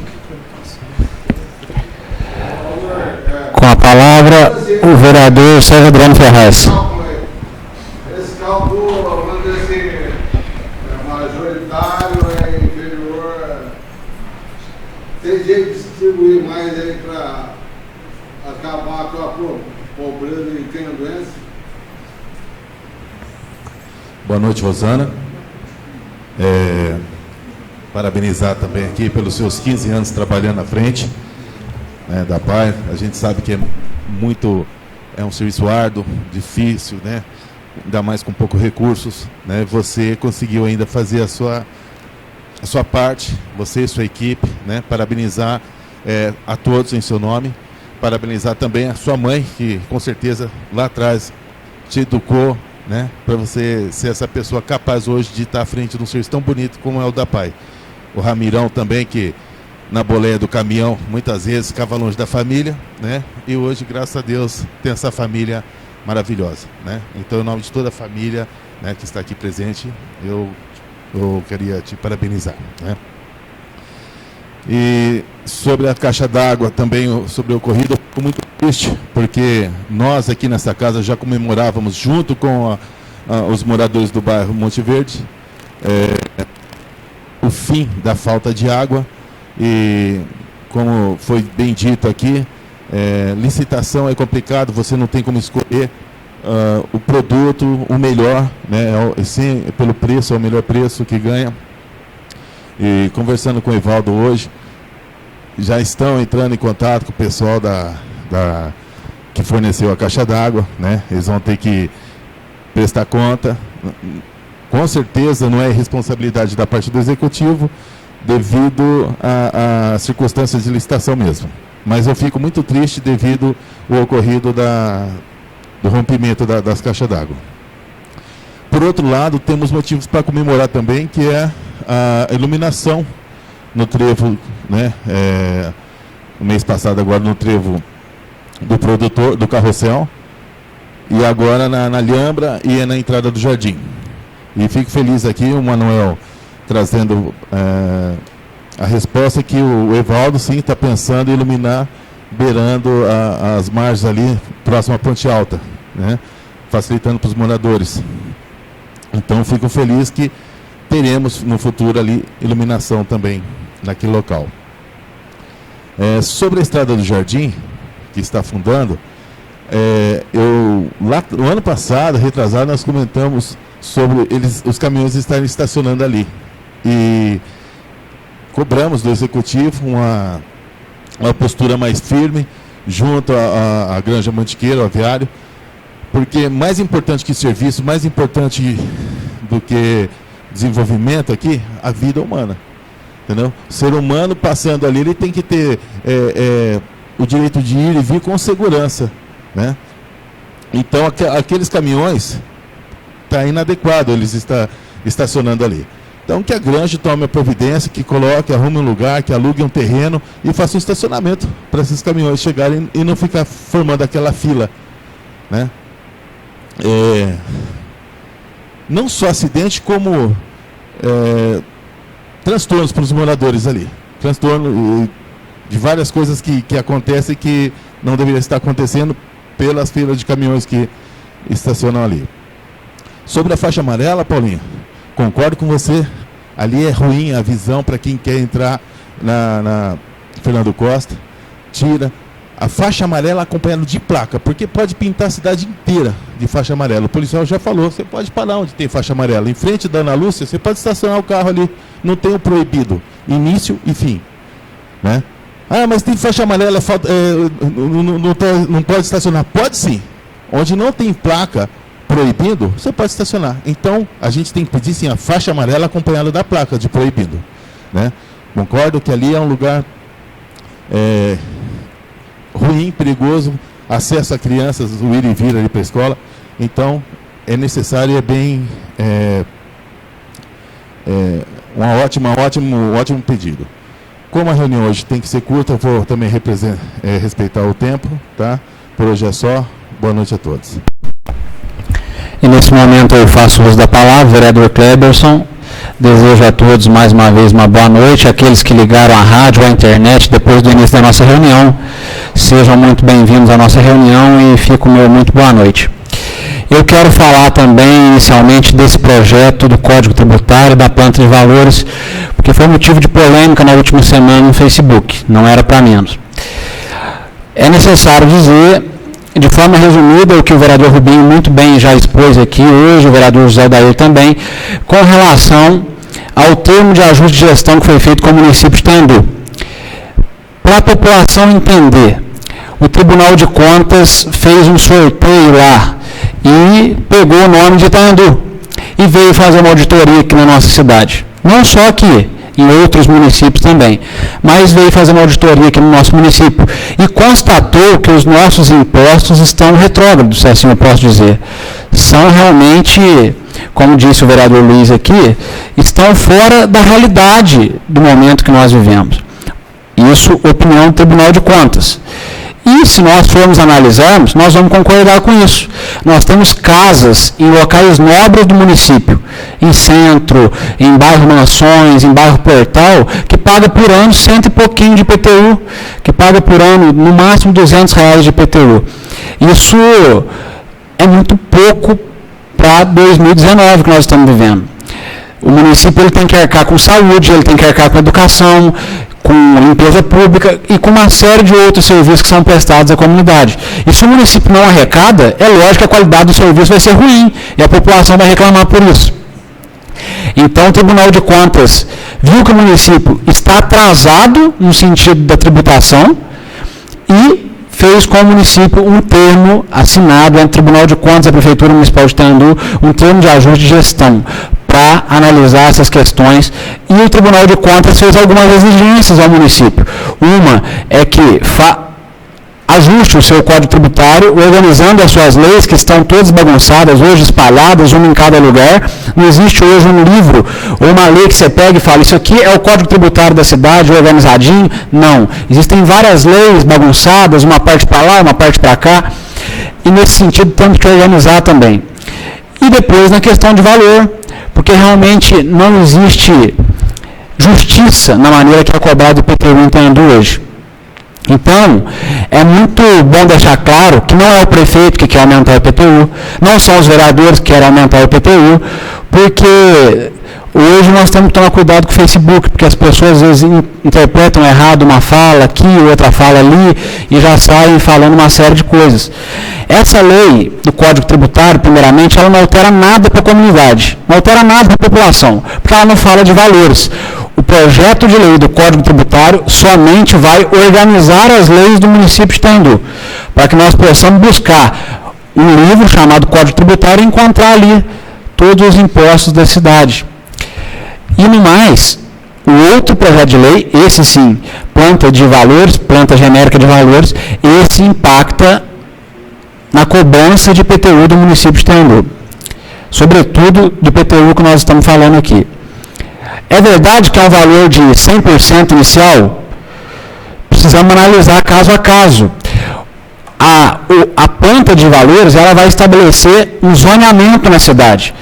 Com a palavra, o vereador Sérgio Adriano Ferraz. Esse cálculo, vamos dizer assim, majoritário, é inferior. Tem jeito de distribuir mais aí para acabar com a pobreza e quem a doença? Boa noite, Rosana. Parabenizar também aqui pelos seus 15 anos trabalhando à frente da PAI. A gente sabe que é um serviço árduo, difícil, né? Ainda mais com poucos recursos, né? Você conseguiu ainda fazer a sua parte, você e sua equipe, né? Parabenizar a todos em seu nome. Parabenizar também a sua mãe, que com certeza lá atrás te educou, né, para você ser essa pessoa capaz hoje de estar à frente de um serviço tão bonito como é o da PAI. O Ramirão também, que na boleia do caminhão muitas vezes ficava longe da família, né, e hoje, graças a Deus, tem essa família maravilhosa, né. Então, em nome de toda a família, né, que está aqui presente, eu queria te parabenizar, né. E sobre a caixa d'água, também sobre o ocorrido, eu fico muito triste, porque nós aqui nessa casa já comemorávamos, junto com os moradores do bairro Monte Verde, o fim da falta de água. E, como foi bem dito aqui, licitação é complicado, você não tem como escolher o produto, o melhor, né? Sim, pelo preço, é o melhor preço que ganha. E conversando com o Evaldo hoje, já estão entrando em contato com o pessoal que forneceu a caixa d'água, né? Eles vão ter que prestar conta. Com certeza não é responsabilidade da parte do executivo, devido a circunstâncias de licitação mesmo. Mas eu fico muito triste devido ao ocorrido do rompimento das caixas d'água. Por outro lado, temos motivos para comemorar também, que é a iluminação no trevo, né? No mês passado, agora no trevo do produtor, do Carrossel, e agora na Lhambra e na entrada do Jardim. E fico feliz aqui, o Manuel trazendo a resposta que o Evaldo sim está pensando em iluminar, beirando as margens ali, próximo à Ponte Alta, né? Facilitando para os moradores. Então, fico feliz que teremos no futuro ali iluminação também naquele local. Sobre a estrada do Jardim, que está afundando, lá no ano passado, retrasado, nós comentamos sobre os caminhões estarem estacionando ali. E cobramos do executivo uma postura mais firme junto à Granja Mantiqueira, ao aviário, porque mais importante que serviço, mais importante do que desenvolvimento aqui, a vida humana, entendeu? O ser humano passando ali, ele tem que ter o direito de ir e vir com segurança, né? Então, aqueles caminhões está inadequado, eles estão estacionando ali. Então, que a Granja tome a providência, que coloque, arrume um lugar, que alugue um terreno e faça um estacionamento para esses caminhões chegarem e não ficar formando aquela fila, né? Não só acidente, como transtornos para os moradores ali. Transtorno de várias coisas que acontecem que não deveria estar acontecendo pelas filas de caminhões que estacionam ali. Sobre a faixa amarela, Paulinho, concordo com você. Ali é ruim a visão para quem quer entrar na Fernando Costa. Tira. A faixa amarela acompanhada de placa, porque pode pintar a cidade inteira de faixa amarela. O policial já falou, você pode parar onde tem faixa amarela. Em frente da Ana Lúcia, você pode estacionar o carro ali. Não tem o proibido, início e fim, né? Ah, mas tem faixa amarela, não pode estacionar. Pode sim. Onde não tem placa, proibindo, você pode estacionar. Então, a gente tem que pedir sim a faixa amarela acompanhada da placa de proibido, né? Concordo que ali é um lugar ruim, perigoso, acesso a crianças, o ir e vir ali para a escola. Então, é necessário e é bem um ótimo pedido. Como a reunião hoje tem que ser curta, eu vou também respeitar o tempo, tá? Por hoje é só. Boa noite a todos. E nesse momento eu faço uso da palavra, vereador Kleberson. Desejo a todos mais uma vez uma boa noite. Aqueles que ligaram a rádio ou a internet depois do início da nossa reunião, sejam muito bem-vindos à nossa reunião e fico meu muito boa noite. Eu quero falar também, inicialmente, desse projeto do Código Tributário, da planta de valores, porque foi motivo de polêmica na última semana no Facebook, não era para menos. É necessário dizer, de forma resumida, o que o vereador Rubinho muito bem já expôs aqui hoje, o vereador José Odair também, com relação ao termo de ajuste de gestão que foi feito com o município de Itandu. Para a população entender, o Tribunal de Contas fez um sorteio lá e pegou o nome de Itandu e veio fazer uma auditoria aqui na nossa cidade. Não só aqui, em outros municípios também, mas veio fazer uma auditoria aqui no nosso município e constatou que os nossos impostos estão retrógrados, se assim eu posso dizer. São realmente, como disse o vereador Luiz aqui, estão fora da realidade do momento que nós vivemos. Isso, opinião do Tribunal de Contas. E se nós formos analisarmos, nós vamos concordar com isso. Nós temos casas em locais nobres do município, em centro, em bairro Mansões, em bairro Portal, que paga por ano 100 e pouquinho de IPTU, que paga por ano no máximo R$200 de IPTU. Isso é muito pouco para 2019 que nós estamos vivendo. O município ele tem que arcar com saúde, ele tem que arcar com educação, com limpeza pública e com uma série de outros serviços que são prestados à comunidade. E se o município não arrecada, é lógico que a qualidade do serviço vai ser ruim e a população vai reclamar por isso. Então, o Tribunal de Contas viu que o município está atrasado no sentido da tributação e fez com o município um termo assinado entre o Tribunal de Contas e a Prefeitura Municipal de Itandu, um termo de ajuste de gestão, para analisar essas questões, e o Tribunal de Contas fez algumas exigências ao município. Uma é que ajuste o seu código tributário, organizando as suas leis, que estão todas bagunçadas, hoje espalhadas, uma em cada lugar. Não existe hoje um livro ou uma lei que você pega e fala, isso aqui é o código tributário da cidade, organizadinho. Não. Existem várias leis bagunçadas, uma parte para lá, uma parte para cá, e nesse sentido temos que organizar também. E depois na questão de valor, porque realmente não existe justiça na maneira que é cobrado o IPTU em Itandu hoje. Então, é muito bom deixar claro que não é o prefeito que quer aumentar o IPTU, não são os vereadores que querem aumentar o IPTU, porque hoje nós temos que tomar cuidado com o Facebook, porque as pessoas às vezes interpretam errado uma fala aqui, outra fala ali, e já saem falando uma série de coisas. Essa lei do Código Tributário, primeiramente, ela não altera nada para a comunidade, não altera nada para a população, porque ela não fala de valores. O projeto de lei do Código Tributário somente vai organizar as leis do município de Itandu, para que nós possamos buscar um livro chamado Código Tributário e encontrar ali todos os impostos da cidade. E no mais, o outro projeto de lei, esse sim, planta de valores, planta genérica de valores, esse impacta na cobrança de IPTU do município de Itandu, sobretudo do IPTU que nós estamos falando aqui. É verdade que é um valor de 100% inicial? Precisamos analisar caso a caso. A planta de valores ela vai estabelecer um zoneamento na cidade.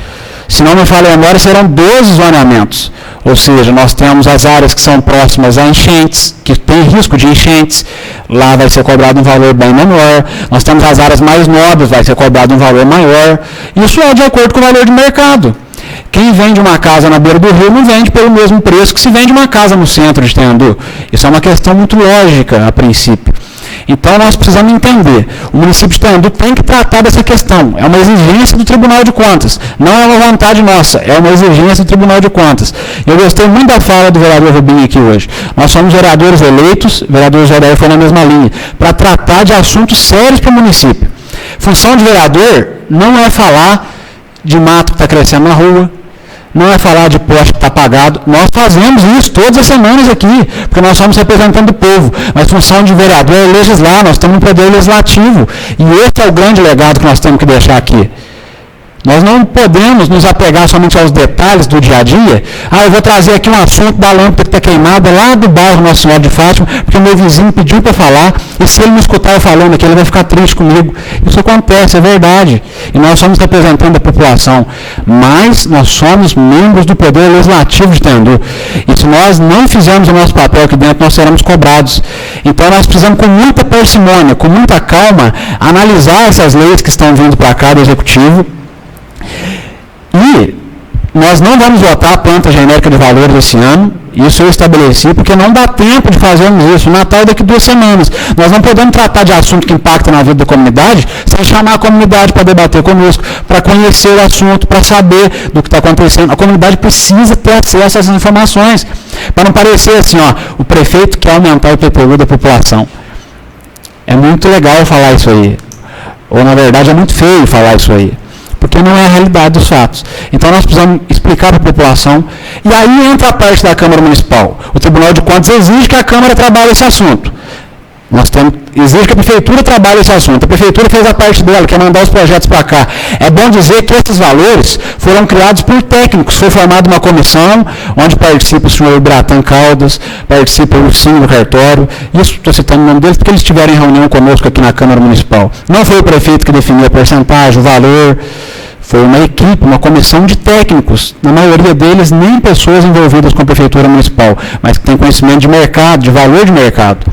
Se não me falha a memória, serão 12 zoneamentos. Ou seja, nós temos as áreas que são próximas a enchentes, que tem risco de enchentes, lá vai ser cobrado um valor bem menor. Nós temos as áreas mais nobres, vai ser cobrado um valor maior. Isso é de acordo com o valor de mercado. Quem vende uma casa na beira do rio não vende pelo mesmo preço que se vende uma casa no centro de Itandu. Isso é uma questão muito lógica, a princípio. Então, nós precisamos entender. O município de Itandu tem que tratar dessa questão. É uma exigência do Tribunal de Contas. Não é uma vontade nossa, é uma exigência do Tribunal de Contas. Eu gostei muito da fala do vereador Rubinho aqui hoje. Nós somos vereadores eleitos, o vereador José Odair foi na mesma linha, para tratar de assuntos sérios para o município. Função de vereador não é falar de mato que está crescendo na rua, não é falar de poste que está apagado. Nós fazemos isso todas as semanas aqui, porque nós somos representantes do povo. Mas função de vereador é legislar, nós temos um poder legislativo. E esse é o grande legado que nós temos que deixar aqui. Nós não podemos nos apegar somente aos detalhes do dia a dia. Eu vou trazer aqui um assunto da lâmpada que está queimada lá do bairro Nossa Senhora de Fátima, porque meu vizinho pediu para falar, e se ele não escutar eu falando aqui, ele vai ficar triste comigo. Isso acontece, é verdade. E nós somos representantes da população, mas nós somos membros do Poder Legislativo de Tendu. E se nós não fizermos o nosso papel aqui dentro, nós seremos cobrados. Então nós precisamos, com muita parcimônia, com muita calma, analisar essas leis que estão vindo para cá do Executivo. E nós não vamos votar a planta genérica de valores esse ano, isso eu estabeleci, porque não dá tempo de fazermos isso. O Natal é daqui 2 semanas. Nós não podemos tratar de assunto que impacta na vida da comunidade sem chamar a comunidade para debater conosco, para conhecer o assunto, para saber do que está acontecendo. A comunidade precisa ter acesso a essas informações, para não parecer assim, o prefeito quer aumentar o IPTU da população. É muito legal falar isso aí, ou na verdade é muito feio falar isso aí, porque não é a realidade dos fatos. Então nós precisamos explicar para a população, e aí entra a parte da Câmara Municipal. O Tribunal de Contas exige que a Câmara trabalhe esse assunto. Exige que a Prefeitura trabalhe esse assunto. A Prefeitura fez a parte dela, que é mandar os projetos para cá. É bom dizer que esses valores foram criados por técnicos. Foi formada uma comissão, onde participa o senhor Bratan Caldas, participa o Cine do cartório. Isso estou citando o nome deles, porque eles estiveram em reunião conosco aqui na Câmara Municipal. Não foi o prefeito que definiu a porcentagem, o valor. Foi uma equipe, uma comissão de técnicos, na maioria deles nem pessoas envolvidas com a Prefeitura Municipal, mas que têm conhecimento de mercado, de valor de mercado.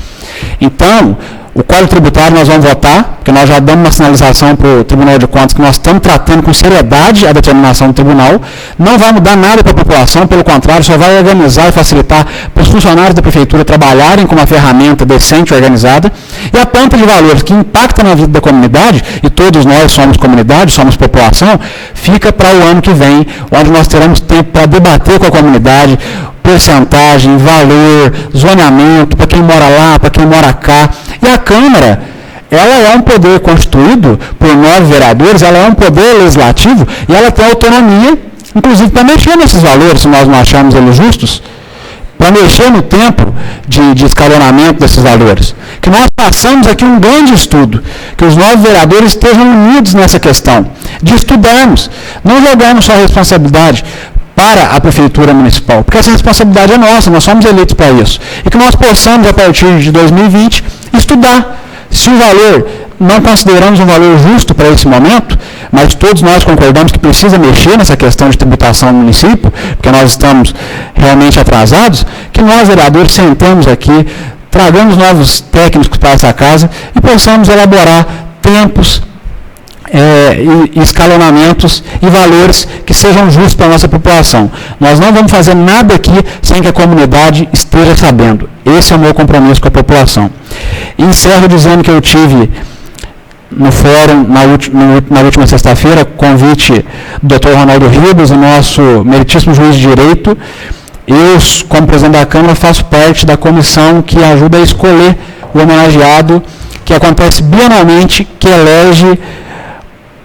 Então, o Código Tributário nós vamos votar, porque nós já damos uma sinalização para o Tribunal de Contas que nós estamos tratando com seriedade a determinação do Tribunal. Não vai mudar nada para a população, pelo contrário, só vai organizar e facilitar para os funcionários da Prefeitura trabalharem com uma ferramenta decente e organizada. E a planta de valores que impacta na vida da comunidade, e todos nós somos comunidade, somos população, fica para o ano que vem, onde nós teremos tempo para debater com a comunidade, porcentagem, valor, zoneamento, para quem mora lá, para quem mora cá. E a Câmara, ela é um poder constituído por 9 vereadores, ela é um poder legislativo e ela tem autonomia, inclusive para mexer nesses valores, se nós não acharmos eles justos, para mexer no tempo de escalonamento desses valores. Que nós façamos aqui um grande estudo, que os 9 vereadores estejam unidos nessa questão, de estudarmos, não jogarmos só a responsabilidade para a Prefeitura Municipal, porque essa responsabilidade é nossa, nós somos eleitos para isso. E que nós possamos, a partir de 2020, estudar se o valor, não consideramos um valor justo para esse momento, mas todos nós concordamos que precisa mexer nessa questão de tributação no município, porque nós estamos realmente atrasados, que nós, vereadores, sentamos aqui, tragamos novos técnicos para essa casa e possamos elaborar tempos, e escalonamentos e valores que sejam justos para a nossa população. Nós não vamos fazer nada aqui sem que a comunidade esteja sabendo. Esse é o meu compromisso com a população. E encerro dizendo que eu tive no fórum, na última sexta-feira, convite do Dr. Ronaldo Ribas, o nosso meritíssimo juiz de direito. Eu, como presidente da Câmara, faço parte da comissão que ajuda a escolher o homenageado, que acontece bienalmente, que elege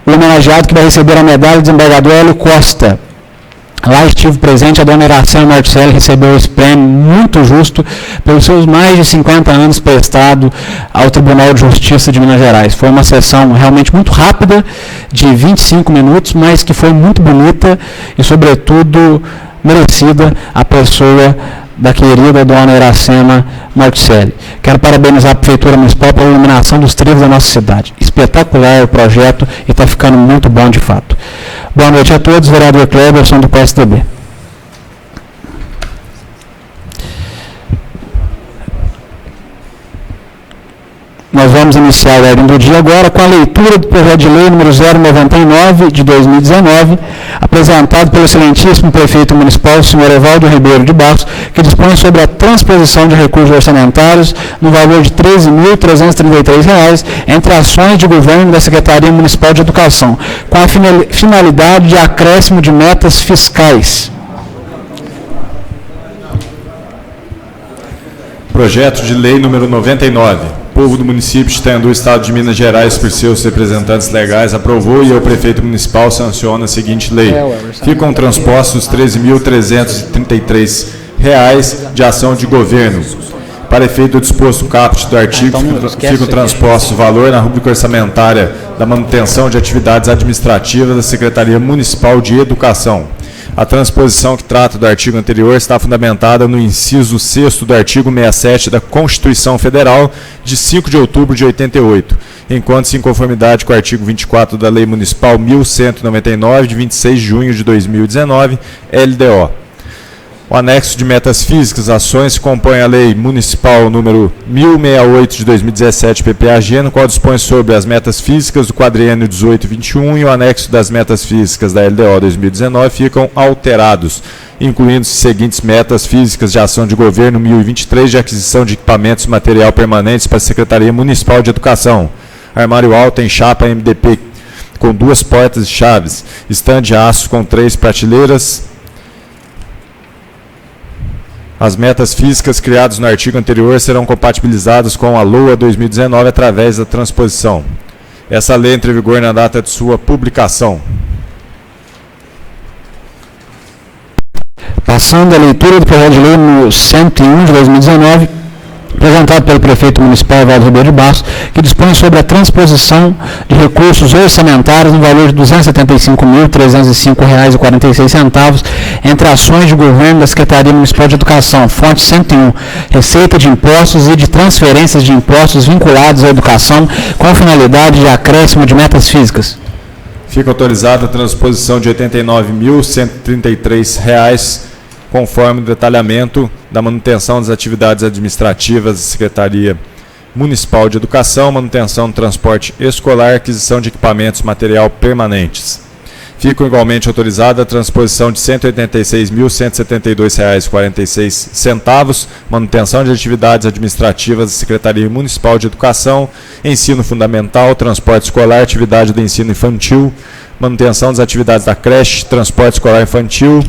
o homenageado que vai receber a medalha do desembargador Hélio Costa. Lá estive presente, a dona Iracema Marticelli recebeu esse prêmio muito justo pelos seus mais de 50 anos prestado ao Tribunal de Justiça de Minas Gerais. Foi uma sessão realmente muito rápida, de 25 minutos, mas que foi muito bonita e, sobretudo, merecida a pessoa da querida dona Iracema Marticelli. Quero parabenizar a Prefeitura Municipal pela iluminação dos trilhos da nossa cidade. Espetacular o projeto e está ficando muito bom de fato. Boa noite a todos, vereador Cleberson do PSDB. Nós vamos iniciar a ordem do dia agora com a leitura do projeto de lei número 099 de 2019, apresentado pelo excelentíssimo prefeito municipal, senhor Evaldo Ribeiro de Barros, que dispõe sobre a transposição de recursos orçamentários no valor de R$ 13.333 entre ações de governo da Secretaria Municipal de Educação, com a finalidade de acréscimo de metas fiscais. Projeto de lei número 99. povo do município de Itaiandu, Estado de Minas Gerais, por seus representantes legais, aprovou e o prefeito municipal sanciona a seguinte lei. Ficam transpostos R$ 13.333 de ação de governo. Para efeito do disposto caput do artigo, ficam transpostos o valor na rubrica orçamentária da manutenção de atividades administrativas da Secretaria Municipal de Educação. A transposição que trata do artigo anterior está fundamentada no inciso 6º do artigo 67 da Constituição Federal, de 5 de outubro de 88, enquanto-se em conformidade com o artigo 24 da Lei Municipal 1199, de 26 de junho de 2019, LDO. O anexo de metas físicas, ações, compõe a Lei Municipal número 1068 de 2017, PPAG, no qual dispõe sobre as metas físicas do quadriênio 18-21 e o anexo das metas físicas da LDO 2019 ficam alterados, incluindo-se seguintes metas físicas de ação de governo 1023 de aquisição de equipamentos e material permanentes para a Secretaria Municipal de Educação, armário alto em chapa MDP com 2 portas e chaves, estande de aço com 3 prateleiras. As metas físicas criadas no artigo anterior serão compatibilizadas com a LOA 2019 através da transposição. Essa lei entra em vigor na data de sua publicação. Passando a leitura do projeto de lei no 101 de 2019, apresentado pelo prefeito municipal Valdo Ribeiro de Bastos, que dispõe sobre a transposição de recursos orçamentários no valor de R$ 275.305,46 entre ações de governo da Secretaria Municipal de Educação, fonte 101, receita de impostos e de transferências de impostos vinculados à educação, com finalidade de acréscimo de metas físicas. Fica autorizada a transposição de R$ 89.133, conforme o detalhamento da manutenção das atividades administrativas da Secretaria Municipal de Educação, manutenção do transporte escolar, aquisição de equipamentos e material permanentes. Ficam igualmente autorizadas a transposição de R$ 186.172,46, manutenção de atividades administrativas da Secretaria Municipal de Educação, ensino fundamental, transporte escolar, atividade do ensino infantil, manutenção das atividades da creche, transporte escolar infantil,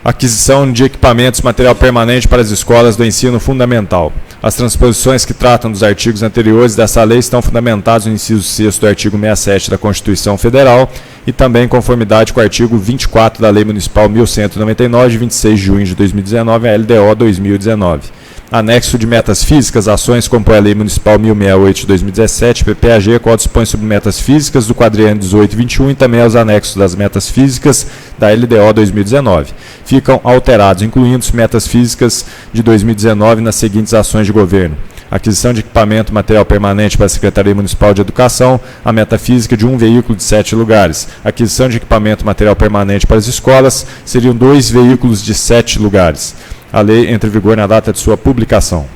aquisição de equipamentos e material permanente para as escolas do ensino fundamental. As transposições que tratam dos artigos anteriores dessa lei estão fundamentadas no inciso 6º do artigo 67 da Constituição Federal e também em conformidade com o artigo 24 da Lei Municipal 1199, de 26 de junho de 2019, a LDO 2019. Anexo de metas físicas, ações compõe a Lei Municipal 1068 de 2017, PPAG, qual dispõe sobre metas físicas do quadriênio 18 e 21 e também os anexos das metas físicas da LDO 2019. Ficam alterados, incluindo-se metas físicas de 2019 nas seguintes ações de governo. Aquisição de equipamento e material permanente para a Secretaria Municipal de Educação, a meta física de um veículo de 7 lugares. Aquisição de equipamento e material permanente para as escolas, seriam 2 veículos de 7 lugares. A lei entra em vigor na data de sua publicação.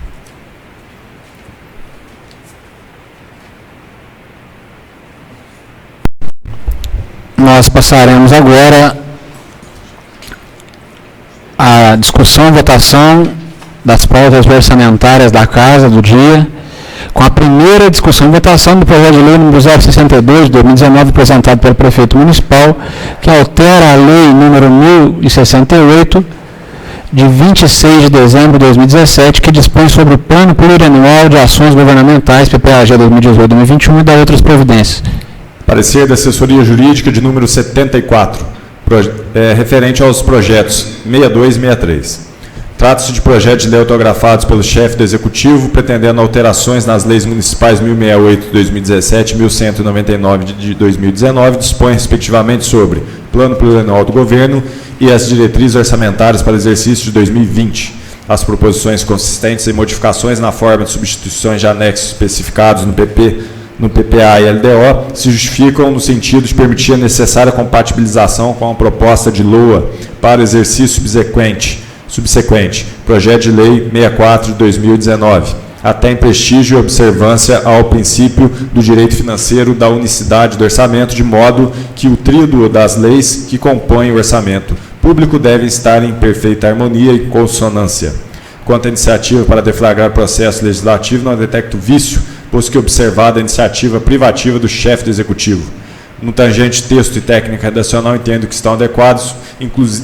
Nós passaremos agora à discussão e votação das pautas orçamentárias da Casa do dia, com a primeira discussão e votação do projeto de lei número 062 de 2019, apresentado pelo prefeito municipal, que altera a lei número 1068, de 26 de dezembro de 2017, que dispõe sobre o Plano Plurianual de Ações Governamentais, PPAG 2018-2021 e da outras providências. Parecer da Assessoria Jurídica de número 74, referente aos projetos 62 e 63. Trata-se de projetos de lei autografados pelo chefe do Executivo, pretendendo alterações nas leis municipais 1068 de 2017 e 1199 de 2019, dispõe respectivamente sobre Plano Plurianual do Governo e as diretrizes orçamentárias para o exercício de 2020. As proposições consistentes em modificações na forma de substituições de anexos especificados no PPA e LDO se justificam no sentido de permitir a necessária compatibilização com a proposta de LOA para exercício subsequente, projeto de lei 64 de 2019, até em prestígio e observância ao princípio do direito financeiro da unicidade do orçamento, de modo que o tríduo das leis que compõem o orçamento público devem estar em perfeita harmonia e consonância. Quanto à iniciativa para deflagrar processo legislativo, não detecto vício, pois que observada a iniciativa privativa do chefe do Executivo. No tangente texto e técnica redacional, entendo que estão adequados,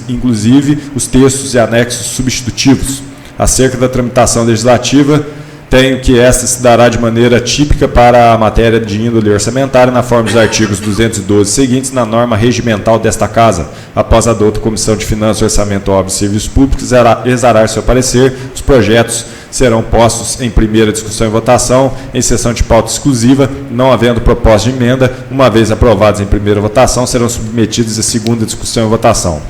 inclusive os textos e anexos substitutivos. Acerca da tramitação legislativa, tenho que esta se dará de maneira típica para a matéria de índole orçamentária na forma dos artigos 212 seguintes na norma regimental desta Casa. Após a douta Comissão de Finanças, Orçamento, Obras e Serviços Públicos exarar seu parecer, os projetos serão postos em primeira discussão e votação, em sessão de pauta exclusiva, não havendo proposta de emenda. Uma vez aprovados em primeira votação, serão submetidos à segunda discussão e votação.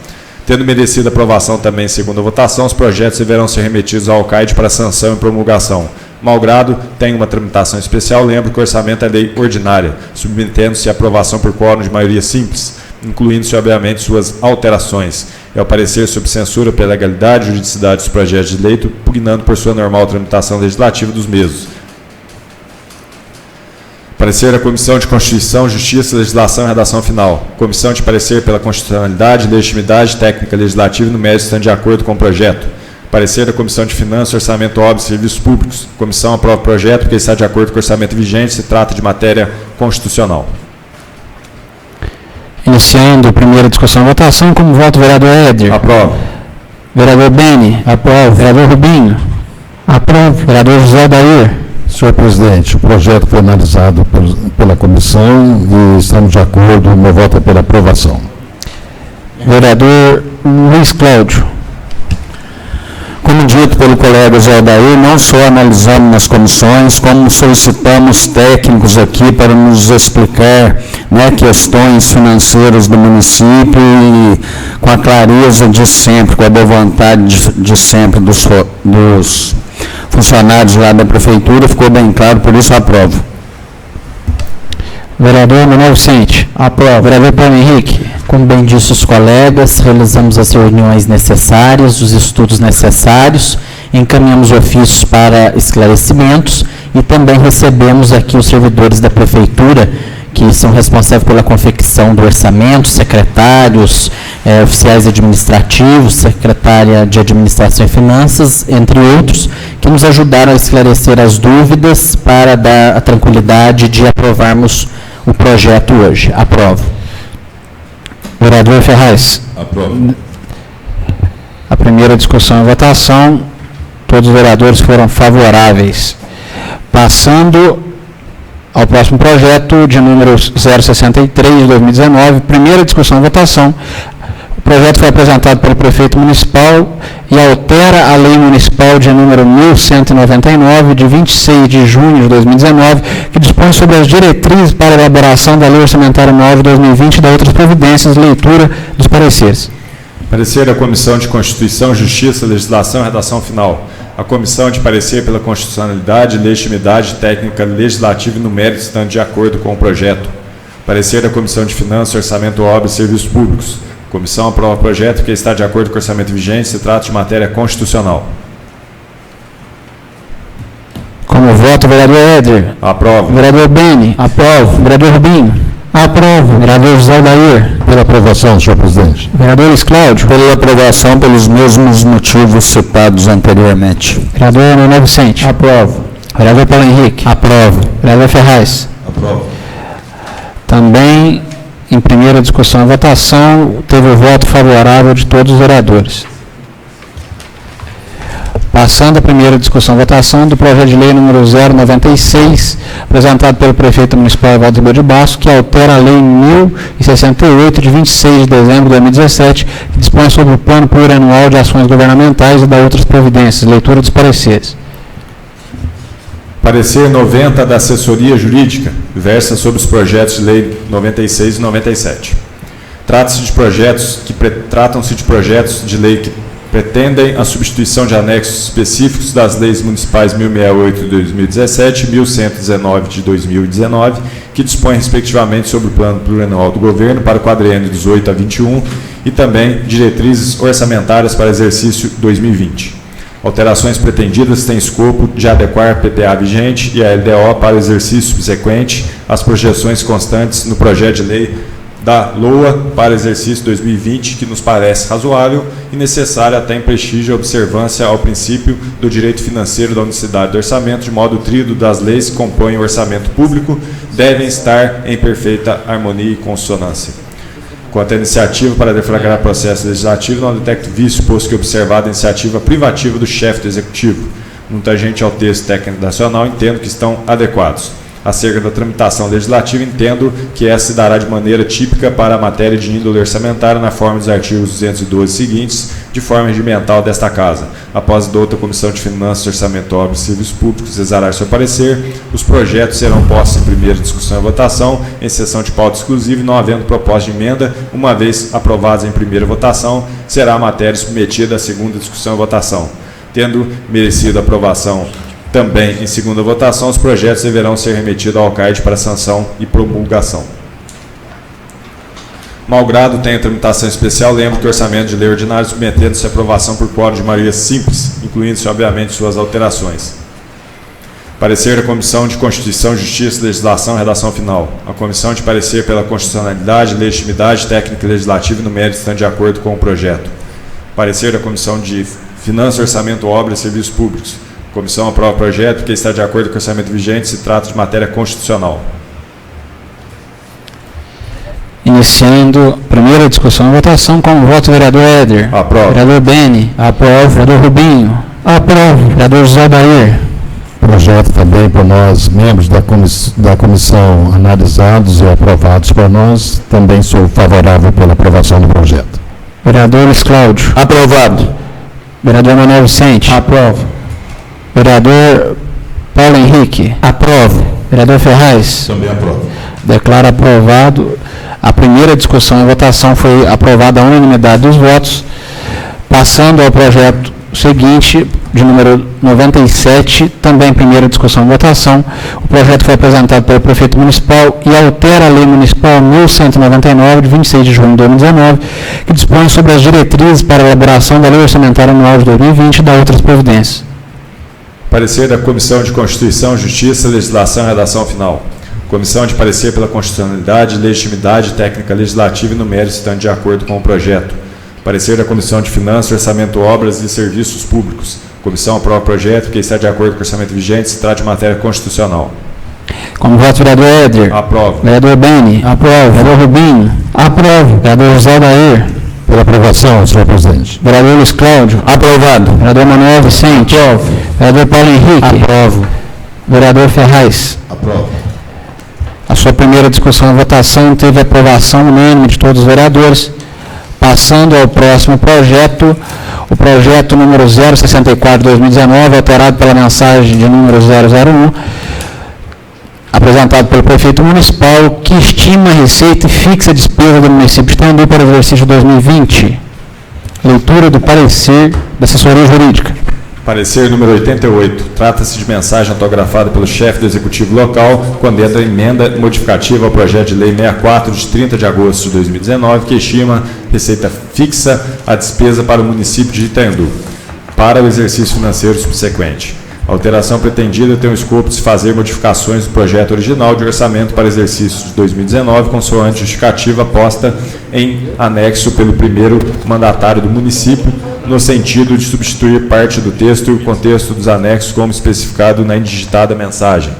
Tendo merecido aprovação também em segunda votação, os projetos deverão ser remetidos ao CAID para sanção e promulgação. Malgrado tenha uma tramitação especial, lembro que o orçamento é lei ordinária, submetendo-se à aprovação por quórum de maioria simples, incluindo-se, obviamente, suas alterações. É o parecer sob censura pela legalidade e juridicidade dos projetos de lei, pugnando por sua normal tramitação legislativa dos mesmos. Parecer da Comissão de Constituição, Justiça, Legislação e Redação Final. Comissão de parecer pela constitucionalidade, legitimidade, técnica legislativa e no mérito estando de acordo com o projeto. Parecer da Comissão de Finanças, Orçamento, Obras e Serviços Públicos. Comissão aprova o projeto porque está de acordo com o orçamento vigente, se trata de matéria constitucional. Iniciando a primeira discussão e votação, como voto o vereador Éder. Aprova. Vereador Beni. Aprova. Vereador Rubinho. Aprova. Vereador José Aldair. Senhor presidente, o projeto foi analisado pela comissão e estamos de acordo, meu voto é pela aprovação. Vereador Luiz Cláudio. Como dito pelo colega Zé Aldair, não só analisamos nas comissões, como solicitamos técnicos aqui para nos explicar, né, questões financeiras do município e com a clareza de sempre, com a boa vontade de sempre dos funcionários lá da prefeitura, ficou bem claro, por isso aprovo. Vereador Manuel Vicente. Aprova. Vereador Paulo Henrique. Como bem disse os colegas, realizamos as reuniões necessárias, os estudos necessários, encaminhamos ofícios para esclarecimentos e também recebemos aqui os servidores da prefeitura, que são responsáveis pela confecção do orçamento, secretários, oficiais administrativos, secretária de Administração e Finanças, entre outros, que nos ajudaram a esclarecer as dúvidas para dar a tranquilidade de aprovarmos o projeto hoje. Aprovo. Vereador Ferraz. Aprovo. A primeira discussão e votação, todos os vereadores foram favoráveis. Passando ao próximo projeto de número 063 de 2019, primeira discussão e votação. O projeto foi apresentado pelo prefeito municipal e altera a lei municipal de número 1199, de 26 de junho de 2019, que dispõe sobre as diretrizes para a elaboração da lei orçamentária 9 de 2020 e da outras providências. Leitura dos pareceres. Parecer da Comissão de Constituição, Justiça, Legislação e Redação Final. A Comissão de parecer pela constitucionalidade, legitimidade, técnica, legislativa e no mérito estando de acordo com o projeto. Parecer da Comissão de Finanças, Orçamento, Obras e Serviços Públicos. A comissão aprova o projeto porque está de acordo com o orçamento vigente, se trata de matéria constitucional. Como voto, vereador Éder. Aprova. Vereador Beni. Aprovo. Vereador Rubinho. Aprovo. Vereador José Aldair. Pela aprovação, senhor presidente. Vereador Luiz Cláudio. Pela aprovação pelos mesmos motivos citados anteriormente. Vereador Manuel Vicente. Aprovo. Vereador Paulo Henrique. Aprovo. Vereador Ferraz. Aprovo. Também, em primeira discussão e votação, teve o voto favorável de todos os vereadores. Passando a primeira discussão e votação do projeto de lei número 096, apresentado pelo prefeito municipal Evaldo Ribeiro de Basso, que altera a lei 1068, de 26 de dezembro de 2017, que dispõe sobre o plano plurianual de ações governamentais e da outras providências. Leitura dos pareceres. Parecer 90 da Assessoria Jurídica, versa sobre os projetos de lei 96 e 97. Trata-se de projetos de lei que pretendem a substituição de anexos específicos das leis municipais 1068 de 2017 e 1119 de 2019, que dispõem respectivamente sobre o plano plurianual do governo para o quadriênio 18 a 21 e também diretrizes orçamentárias para exercício 2020. Alterações pretendidas têm escopo de adequar a PPA vigente e a LDO para o exercício subsequente às projeções constantes no projeto de lei da LOA para exercício 2020, que nos parece razoável e necessário até em prestígio e observância ao princípio do direito financeiro da unicidade do orçamento, de modo o tríodo das leis que compõem o orçamento público devem estar em perfeita harmonia e consonância. Quanto à iniciativa para deflagrar processo legislativo, não detecto vício, posto que observada a iniciativa privativa do chefe do Executivo. No tangente ao texto técnico nacional, entendo que estão adequados. Acerca da tramitação legislativa, entendo que essa se dará de maneira típica para a matéria de índole orçamentária na forma dos artigos 212 seguintes, de forma regimental desta Casa. Após a douta Comissão de Finanças, Orçamento, Obras e Serviços Públicos exarar seu parecer, os projetos serão postos em primeira discussão e votação, em sessão de pauta exclusiva e não havendo proposta de emenda, uma vez aprovados em primeira votação, será a matéria submetida à segunda discussão e votação. Tendo merecido aprovação também em segunda votação, os projetos deverão ser remetidos ao CAID para sanção e promulgação. Malgrado tenha tramitação especial, lembro que o orçamento de lei ordinário submetendo-se à aprovação por quórum de maioria simples, incluindo-se, obviamente, suas alterações. Parecer da Comissão de Constituição, Justiça e Legislação, redação final. A Comissão de parecer pela constitucionalidade, legitimidade, técnica e legislativa e no mérito estão de acordo com o projeto. Parecer da Comissão de Finanças, Orçamento, Obras e Serviços Públicos. A Comissão aprova o projeto porque está de acordo com o orçamento vigente, se trata de matéria constitucional. Iniciando primeira discussão e votação com o voto do vereador Éder. Aprova. Vereador Beni. Aprova. Vereador Rubinho. Aprova. Vereador José Dair. Projeto também por nós, membros da comissão, analisados e aprovados por nós. Também sou favorável pela aprovação do projeto. Vereador Luiz Cláudio. Aprovado. Vereador Manuel Vicente. Aprovo. Vereador Paulo Henrique. Aprovo. Vereador Ferraz. Também aprovo. Declaro aprovado. A primeira discussão e votação foi aprovada à unanimidade dos votos. Passando ao projeto seguinte, de número 97, também primeira discussão e votação. O projeto foi apresentado pelo prefeito municipal e altera a lei municipal 1199, de 26 de junho de 2019, que dispõe sobre as diretrizes para a elaboração da lei orçamentária anual de 2020 e da outras providências. Parecer da Comissão de Constituição, Justiça, Legislação e redação final. Comissão de parecer pela constitucionalidade, legitimidade, técnica legislativa e no mérito estão de acordo com o projeto. Parecer da Comissão de Finanças, Orçamento, Obras e Serviços Públicos. Comissão aprova o projeto que está de acordo com o orçamento vigente, se trata de matéria constitucional. Como voto, vereador Éder. Aprova. Vereador Beni. Aprova. Vereador Rubinho. Aprova. Vereador José Dair. Pela aprovação, senhor presidente. Vereador Luiz Cláudio. Aprovado. Vereador Manuel Vicente. Aprovo. Vereador Paulo Henrique. Aprovo. Vereador Ferraz. Aprovo. A sua primeira discussão e votação teve aprovação unânime de todos os vereadores. Passando ao próximo projeto, o projeto número 064 de 2019, alterado pela mensagem de número 001, apresentado pelo prefeito municipal, que estima a receita e fixa a despesa do município de Itandu para o exercício 2020. Leitura do parecer da assessoria jurídica. Parecer número 88. Trata-se de mensagem autografada pelo chefe do Executivo local, quando entra emenda modificativa ao projeto de lei 64 de 30 de agosto de 2019, que estima receita fixa a despesa para o município de Itandu, para o exercício financeiro subsequente. A alteração pretendida tem o escopo de se fazer modificações do projeto original de orçamento para exercício de 2019, consoante justificativa posta em anexo pelo primeiro mandatário do município, no sentido de substituir parte do texto e o contexto dos anexos como especificado na indigitada mensagem.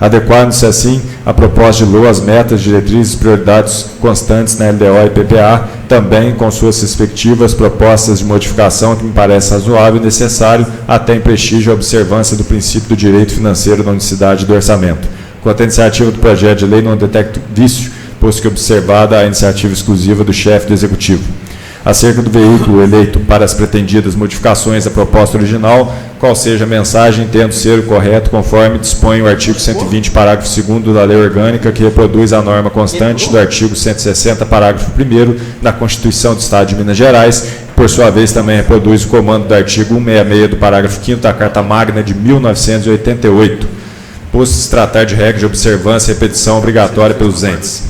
Adequando-se assim a proposta de LOA às metas, diretrizes e prioridades constantes na LDO e PPA, também com suas respectivas propostas de modificação que me parece razoável e necessário, até em prestígio a observância do princípio do direito financeiro na unicidade do orçamento. Quanto à iniciativa do projeto de lei, não detecto vício, posto que observada a iniciativa exclusiva do chefe do Executivo. Acerca do veículo eleito para as pretendidas modificações da proposta original, qual seja a mensagem, entendo ser o correto, conforme dispõe o artigo 120, parágrafo 2º da Lei Orgânica, que reproduz a norma constante do artigo 160, parágrafo 1º da Constituição do Estado de Minas Gerais, que, por sua vez, também reproduz o comando do artigo 166 do parágrafo 5º da Carta Magna de 1988, posto se tratar de regra de observância e repetição obrigatória pelos entes.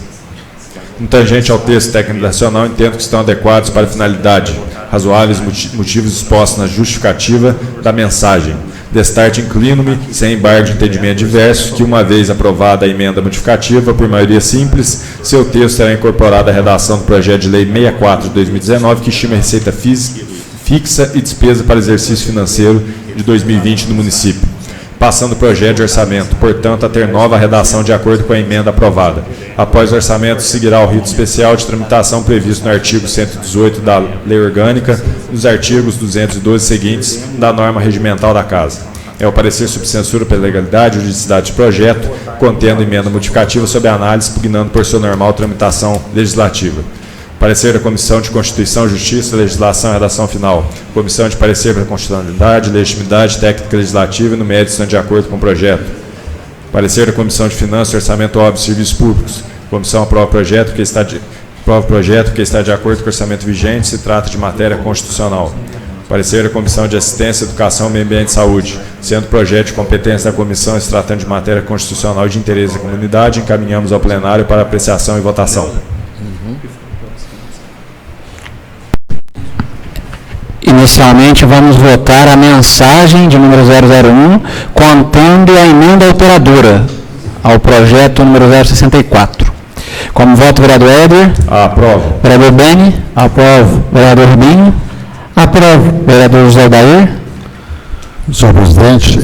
No tangente ao texto técnico nacional, entendo que estão adequados para a finalidade, razoáveis motivos expostos na justificativa da mensagem. Destarte inclino-me, sem embargo de entendimento diverso, que uma vez aprovada a emenda modificativa por maioria simples, seu texto será incorporado à redação do projeto de lei 64 de 2019, que estima a receita fixa e despesa para exercício financeiro de 2020 no município. Passando o projeto de orçamento, portanto, a ter nova redação de acordo com a emenda aprovada. Após o orçamento, seguirá o rito especial de tramitação previsto no artigo 118 da Lei Orgânica, nos artigos 212 seguintes da norma regimental da Casa. é o parecer sob censura pela legalidade e juridicidade do projeto, contendo emenda modificativa sob análise, pugnando por sua normal tramitação legislativa. Parecer da Comissão de Constituição, Justiça, Legislação e Redação Final. Comissão de parecer para constitucionalidade, legitimidade técnica legislativa e no mérito estão de acordo com o projeto. Parecer da Comissão de Finanças, Orçamento Óbvio e Serviços Públicos. Comissão aprova o projeto que está de acordo com o orçamento vigente, se trata de matéria constitucional. Parecer da Comissão de Assistência, Educação, Meio Ambiente e Saúde. Sendo o projeto de competência da comissão se tratando de matéria constitucional e de interesse da comunidade, encaminhamos ao plenário para apreciação e votação. Inicialmente, vamos votar a mensagem de número 001, contendo a emenda alteradora ao projeto número 064. Como voto, vereador Éder? Aprovo. Vereador Beni? Aprovo. Vereador Rubinho? Aprovo. Vereador José Odair? Senhor presidente,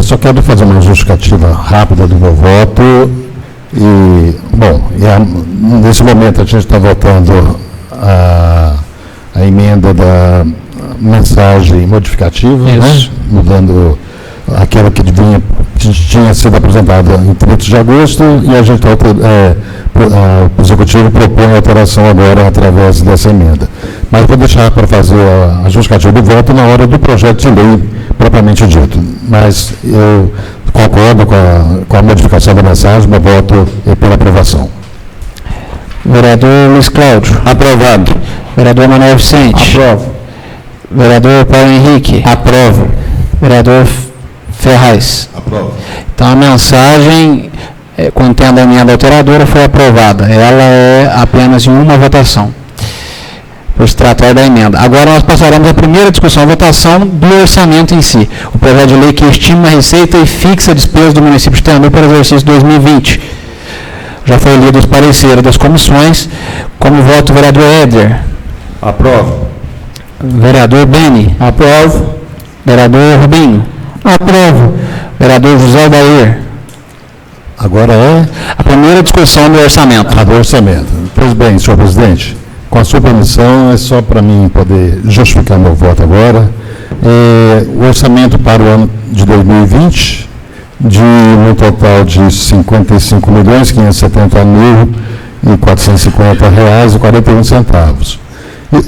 só quero fazer uma justificativa rápida do meu voto. Nesse momento a gente está votando a emenda da mensagem modificativa, né? Mudando aquela que tinha sido apresentada em 30 de agosto e a gente o Executivo propõe a alteração agora através dessa emenda. Mas vou deixar para fazer a justificativa do voto na hora do projeto de lei propriamente dito. Mas eu concordo com a modificação da mensagem, meu voto é pela aprovação. Vereador Luiz Cláudio? Aprovado. Vereador Manuel Vicente? Aprovo. Vereador Paulo Henrique? Aprovo. Vereador Ferraz? Aprovo. Então, a mensagem contendo a emenda alteradora foi aprovada. Ela é apenas em uma votação, por se tratar da emenda. Agora nós passaremos à primeira discussão, a votação do orçamento em si. O projeto de lei que estima a receita e fixa a despesa do município de Itambé para o exercício 2020. Já foi lido os pareceres das comissões. Como voto, vereador Éder? Aprovo. Vereador Beni? Aprovo. Vereador Rubinho? Aprovo. Vereador José Odair? Agora é a primeira discussão do orçamento. Do orçamento. Pois bem, senhor presidente, com a sua permissão, é só para mim poder justificar meu voto agora. O orçamento para o ano de 2020, no total de R$ 55.570.450,41.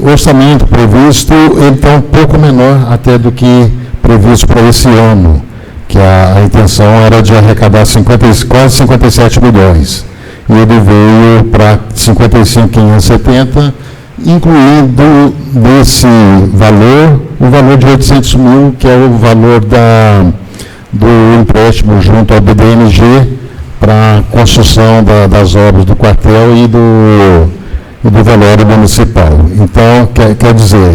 O orçamento previsto está um pouco menor até do que previsto para esse ano, que a intenção era de arrecadar quase 57 milhões. E ele veio para 55.570, incluindo desse valor, o valor de 800 mil, que é o valor do empréstimo junto ao BDNG para a construção das obras do quartel e do velório municipal. Então, quer dizer,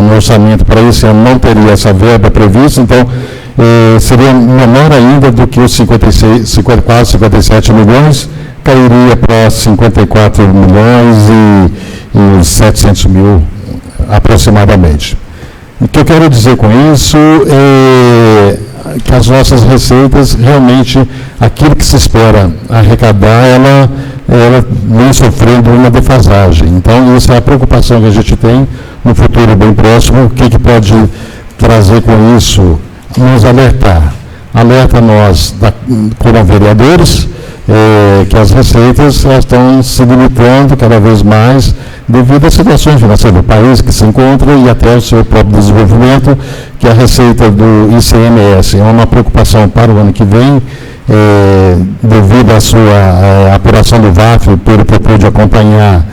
no orçamento para esse ano não teria essa verba prevista, então seria menor ainda do que os quase 57 milhões, cairia para 54 milhões e 700 mil aproximadamente. O que eu quero dizer com isso é que as nossas receitas, realmente, aquilo que se espera arrecadar, ela vem sofrendo uma defasagem. Então, essa é a preocupação que a gente tem no futuro bem próximo. O que pode trazer com isso? Nos alertar. Alerta nós, como vereadores, que as receitas estão se limitando cada vez mais devido às situações financeiras do país que se encontra e até o seu próprio desenvolvimento, que a receita do ICMS é uma preocupação para o ano que vem, devido à sua apuração do VAF, pelo que eu pude acompanhar,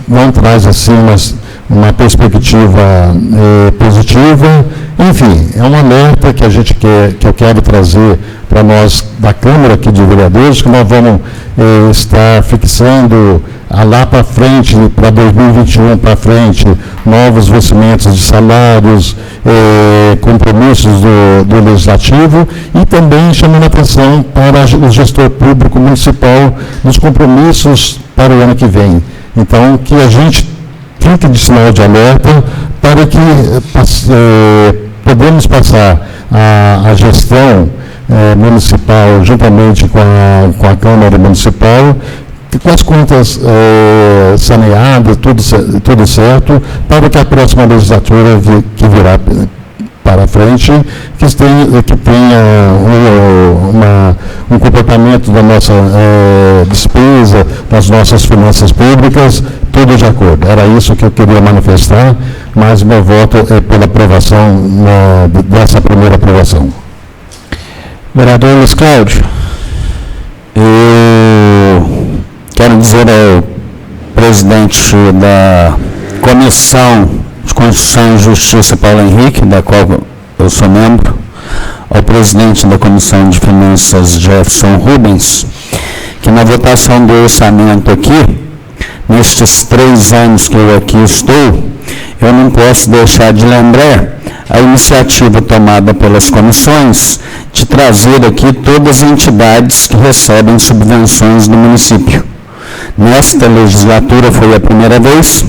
não traz assim uma perspectiva positiva. Enfim, é um alerta que eu quero trazer para nós da Câmara aqui de Vereadores, que nós vamos estar fixando lá para frente, para 2021 para frente, novos vencimentos de salários, compromissos do Legislativo e também chamando a atenção para o gestor público municipal nos compromissos para o ano que vem. Então, que a gente fique de sinal de alerta para que podemos passar a gestão municipal juntamente com a Câmara Municipal, com as contas saneadas, tudo certo, para que a próxima legislatura que virá para frente, que tenha um comportamento da nossa despesa, das nossas finanças públicas, tudo de acordo. Era isso que eu queria manifestar, mas meu voto é pela aprovação dessa primeira aprovação. Vereador Luiz Cláudio. Eu quero dizer ao presidente da Comissão de Constituição e Justiça, Paulo Henrique, da qual eu sou membro, ao presidente da Comissão de Finanças, Jefferson Rubens, que na votação do orçamento aqui, nestes 3 anos que eu aqui estou, eu não posso deixar de lembrar a iniciativa tomada pelas comissões de trazer aqui todas as entidades que recebem subvenções do município. Nesta legislatura foi a primeira vez.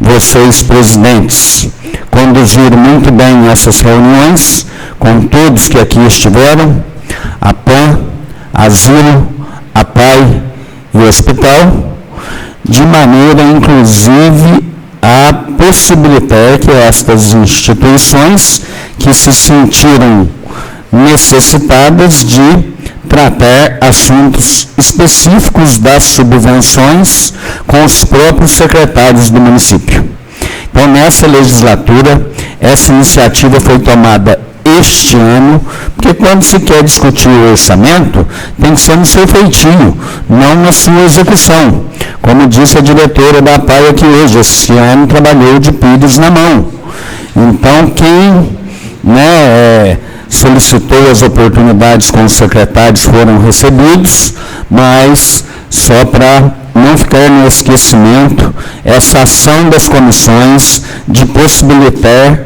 Vocês, presidentes, conduziram muito bem essas reuniões com todos que aqui estiveram, a PAN, Asilo, a PAI e o Hospital, de maneira, inclusive, a possibilitar que estas instituições que se sentiram necessitadas de tratar assuntos específicos das subvenções com os próprios secretários do município. Então, nessa legislatura, essa iniciativa foi tomada este ano, porque quando se quer discutir o orçamento, tem que ser no seu feitio, não na sua execução. Como disse a diretora da PAI aqui hoje, esse ano trabalhou de pires na mão. Então, quem solicitou as oportunidades com os secretários foram recebidos, mas só para não ficar no esquecimento, essa ação das comissões de possibilitar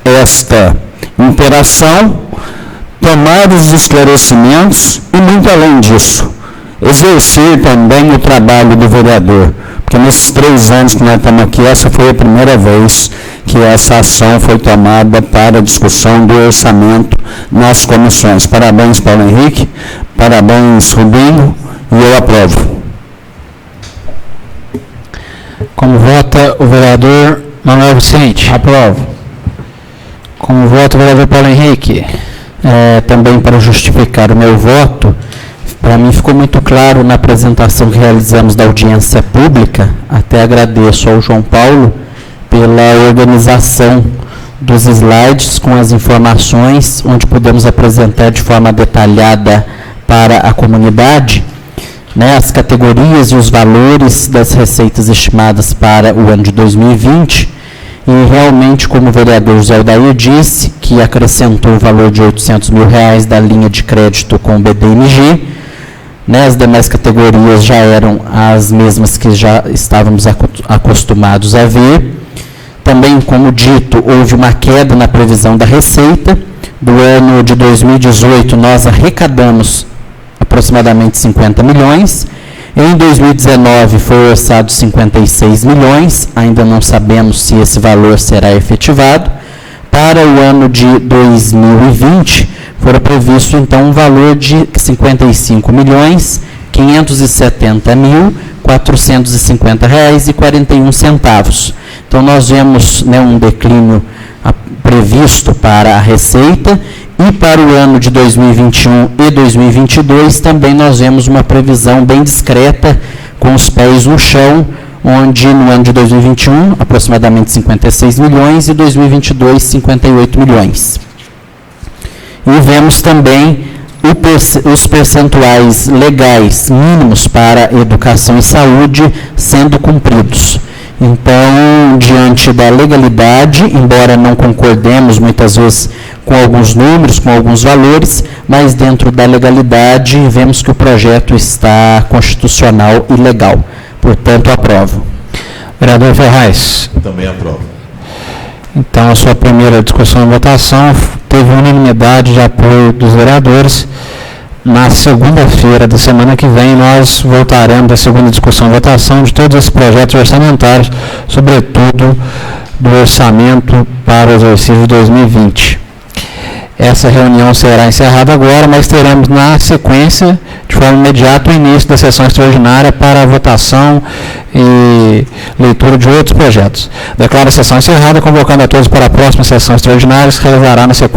esta interação, tomar os esclarecimentos e, muito além disso, exercer também o trabalho do vereador, porque nesses 3 anos que nós estamos aqui, essa foi a primeira vez que essa ação foi tomada para a discussão do orçamento nas comissões. Parabéns, Paulo Henrique, parabéns, Rubinho, e eu aprovo. Como vota o vereador Manuel Vicente? Aprovo. Como vota o vereador Paulo Henrique? Também para justificar o meu voto, para mim ficou muito claro na apresentação que realizamos da audiência pública, até agradeço ao João Paulo pela organização dos slides com as informações, onde pudemos apresentar de forma detalhada para a comunidade, as categorias e os valores das receitas estimadas para o ano de 2020, e realmente, como o vereador José Aldair disse, que acrescentou o valor de R$800 mil da linha de crédito com o BDMG, as demais categorias já eram as mesmas que já estávamos acostumados a ver. Também, como dito, houve uma queda na previsão da receita. Do ano de 2018, nós arrecadamos aproximadamente 50 milhões. Em 2019, foi orçado 56 milhões. Ainda não sabemos se esse valor será efetivado. Para o ano de 2020, foi previsto, então, um valor de 55 milhões, 570 mil, R$450,41. Então, nós vemos um declínio previsto para a receita, e para o ano de 2021 e 2022 também nós vemos uma previsão bem discreta, com os pés no chão, onde no ano de 2021 aproximadamente 56 milhões e 2022 58 milhões. E vemos também os percentuais legais mínimos para educação e saúde sendo cumpridos. Então, diante da legalidade, embora não concordemos muitas vezes com alguns números, com alguns valores, mas dentro da legalidade vemos que o projeto está constitucional e legal. Portanto, aprovo. Vereador Ferraz. Também aprovo. Então, a sua primeira discussão e votação teve unanimidade de apoio dos vereadores. Na segunda-feira da semana que vem, nós voltaremos à segunda discussão e votação de todos esses projetos orçamentários, sobretudo do orçamento para o exercício de 2020. Essa reunião será encerrada agora, mas teremos na sequência, de forma imediata, o início da sessão extraordinária para a votação e leitura de outros projetos. Declaro a sessão encerrada, convocando a todos para a próxima sessão extraordinária, que se realizará na sequência.